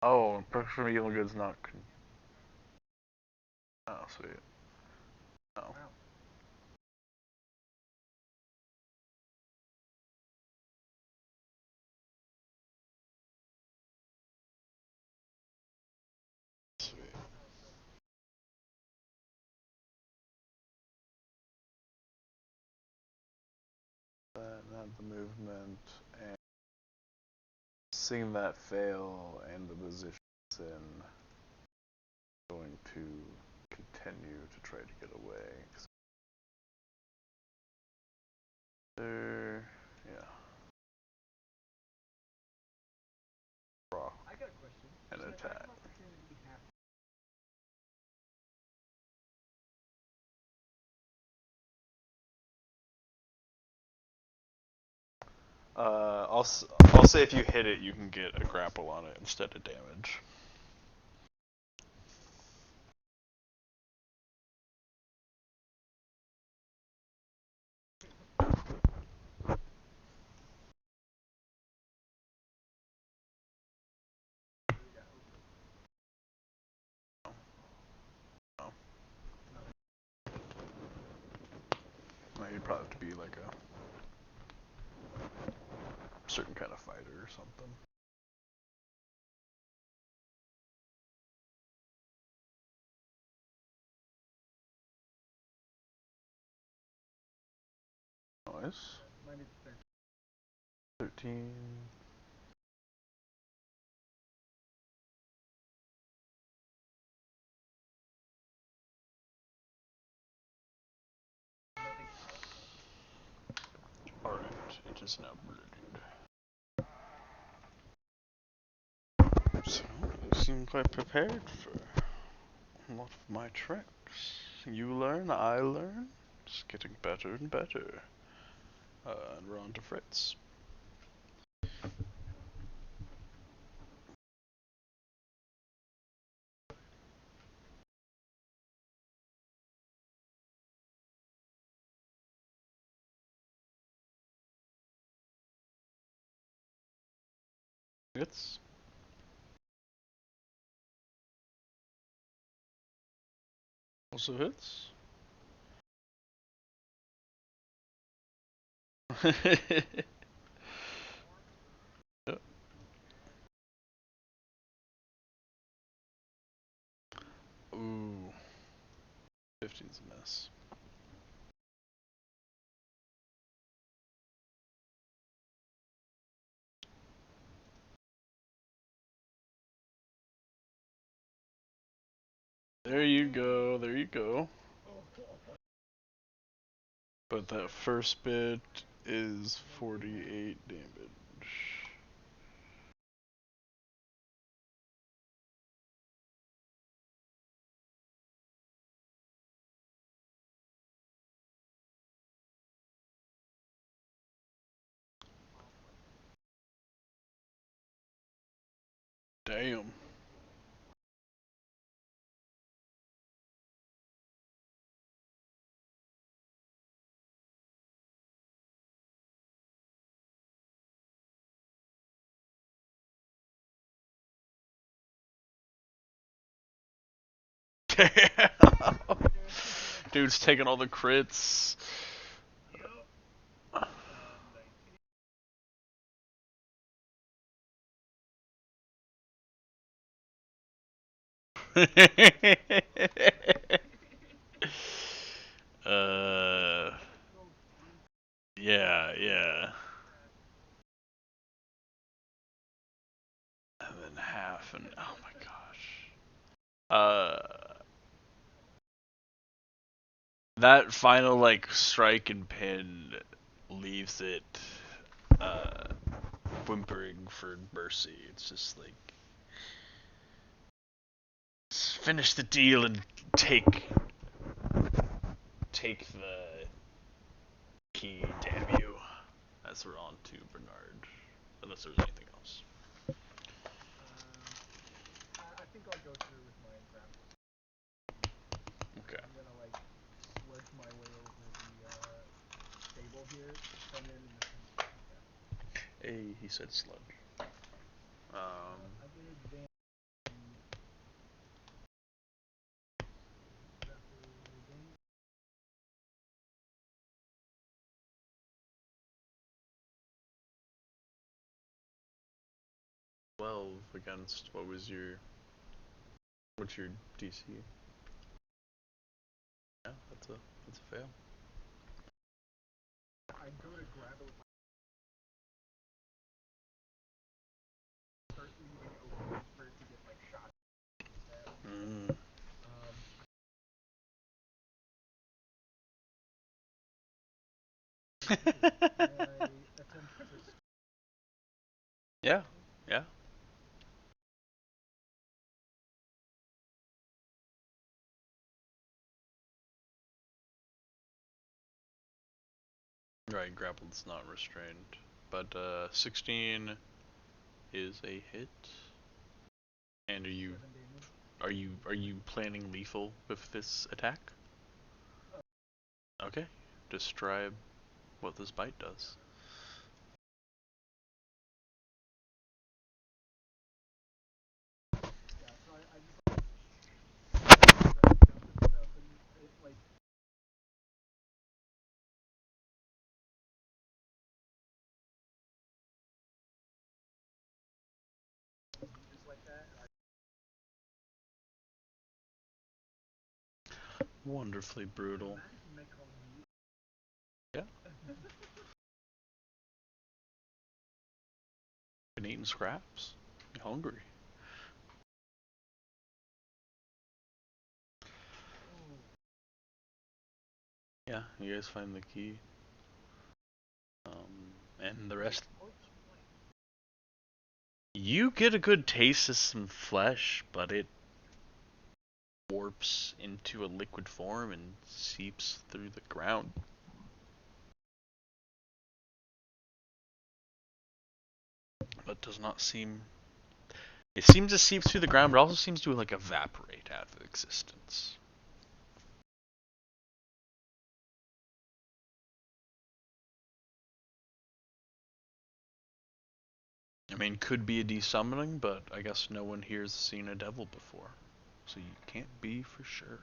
Oh, protection from evil goods not. Oh, sweet. Oh. Sweet. That, not the movement, and seeing that fail and the position it's in, going to continue to try to get away. There, yeah. Rock and attack. I'll say if you hit it, you can get a grapple on it instead of damage. You'd probably have to be like a certain kind of fighter or something. Nice. 13. Alright, it is now blended. So, you seem quite prepared for a lot of my tricks. You learn, I learn. It's getting better and better. And we're on to Fritz. Hits. Also hits. Yep. Ooh. 15's a miss. There you go, there you go. But that first bit is 48 damage. Damn. Damn. Dude's taking all the crits. uh, yeah. And then half, and oh my gosh. That final like strike and pin leaves it whimpering for mercy. It's just like finish the deal and take the key, damn you. As we're on to Bernard, unless there's anything else. I think I'll go through with my grab. Okay. I'm gonna like work my way over the stable here, come in and Hey, he said sludge. I get advantage. 12 against what's your DC? Yeah, that's a fail. I go to grab it with my start leaving open for it to get like shot. Mm. Yeah. Right, grappled's not restrained. But 16 is a hit. And are you planning lethal with this attack? Okay. Describe what this bite does. Wonderfully brutal. Yeah. Been eating scraps. You hungry? Yeah, you guys find the key. And the rest. You get a good taste of some flesh, but it warps into a liquid form and seeps through the ground. But does not seem. It seems to seep through the ground, but also seems to like evaporate out of existence. I mean, could be a desummoning, but I guess no one here's seen a devil before, so you can't be for sure.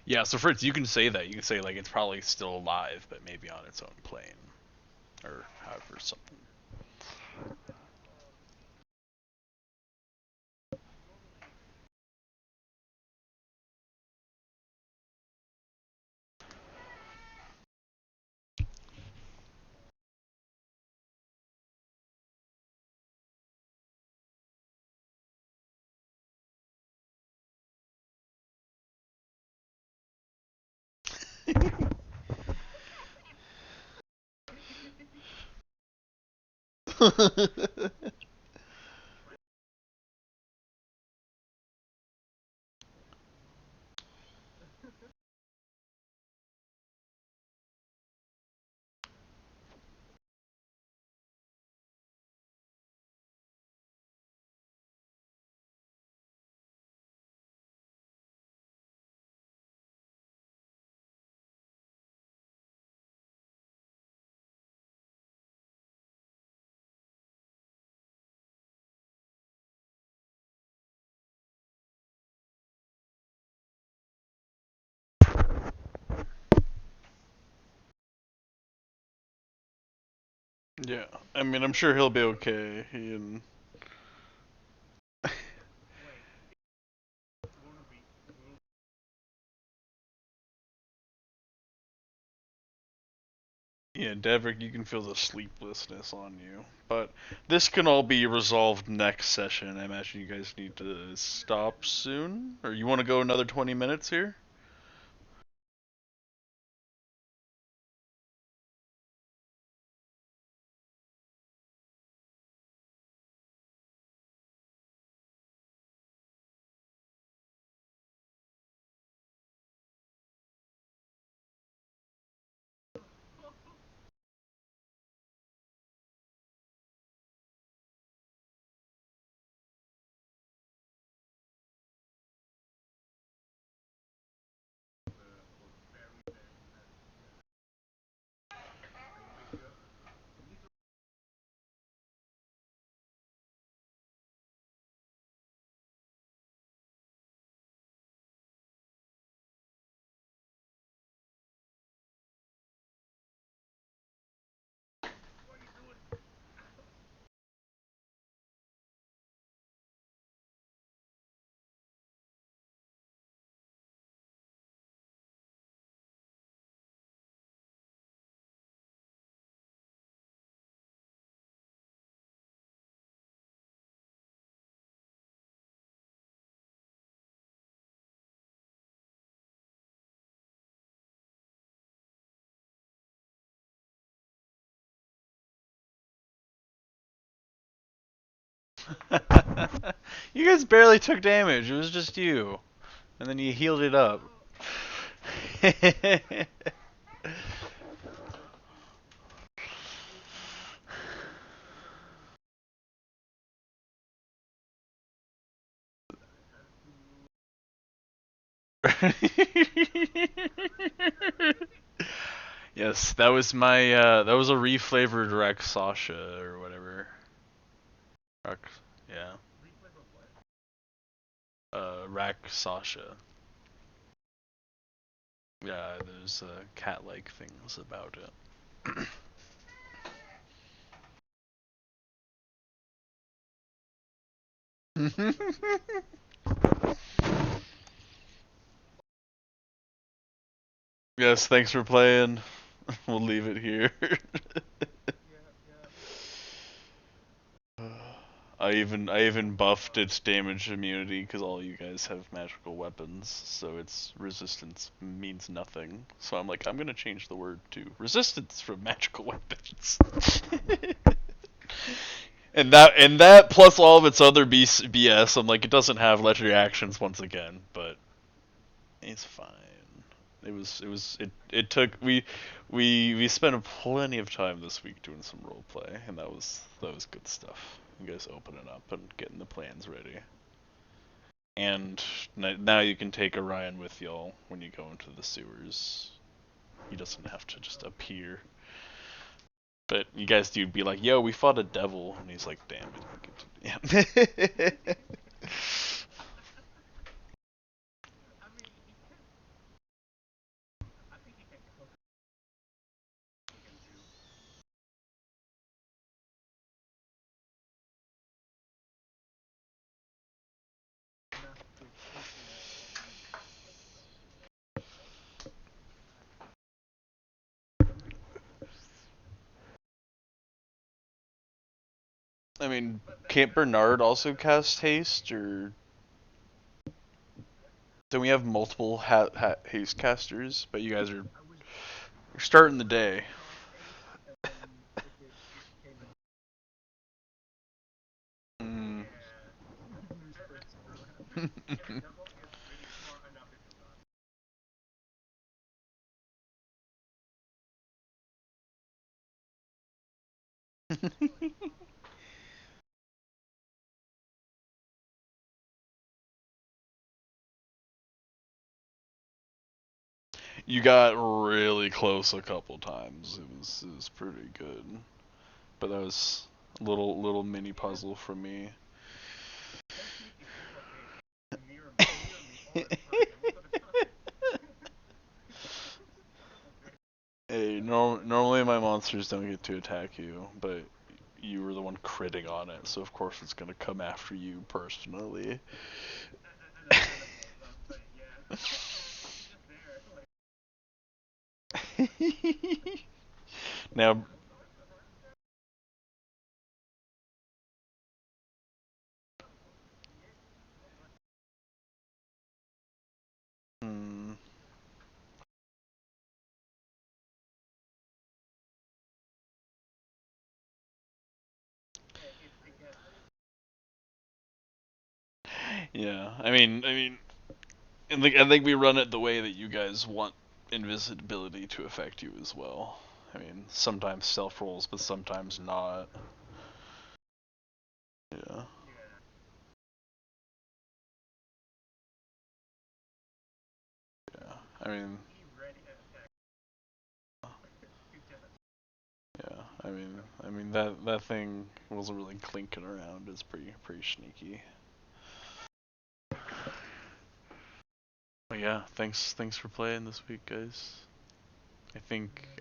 Yeah, so Fritz, you can say that. You can say like it's probably still alive, but maybe on its own plane, or however something. Yeah, I mean, I'm sure he'll be okay. He and yeah, Devrick, you can feel the sleeplessness on you. But this can all be resolved next session. I imagine you guys need to stop soon, or you want to go another 20 minutes here? You guys barely took damage. It was just you, and then you healed it up. Yes, that was my that was a reflavored Rex Sasha or whatever. Rex, yeah. Rack Sasha. Yeah, there's cat-like things about it. Yes, thanks for playing. We'll leave it here. Yeah. I even buffed its damage immunity because all you guys have magical weapons, so its resistance means nothing. So I'm like, I'm gonna change the word to resistance from magical weapons. and that plus all of its other BS, I'm like, it doesn't have legendary actions once again, but it's fine. It took we spent plenty of time this week doing some role play, and that was good stuff. You guys opening up and getting the plans ready. And now you can take Orion with y'all when you go into the sewers. He doesn't have to just appear. But you guys do be like, yo, we fought a devil, and he's like, damn it. Yeah. I mean, I think he can cook. He can do. Enough to I mean, can't Bernard also cast haste, or don't we have multiple haste casters? But you guys are I was you're starting the day. cast Ace, and then if it came in, Mm. yeah, new scripts for that. You got really close a couple times. It was pretty good, but that was a little mini puzzle for me. Especially if you put it near me all the time. Most of the time. Hey, normally my monsters don't get to attack you, but you were the one critting on it, so of course it's gonna come after you personally. Understandable, but yeah, he's just there. Like, Now, hmm, it gets. yeah, I mean, I think we run it the way that you guys want invisibility to affect you as well. I mean, sometimes stealth rolls, but sometimes not. Yeah. Yeah. Yeah. I mean, Be ready to attack. yeah. I mean that thing wasn't really clinking around. It's pretty sneaky. But yeah, thanks for playing this week, guys.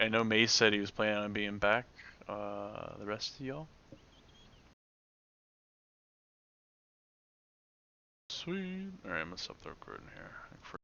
I know Mace said he was planning on being back. The rest of y'all. Sweet. All right, I'm gonna stop the recording here.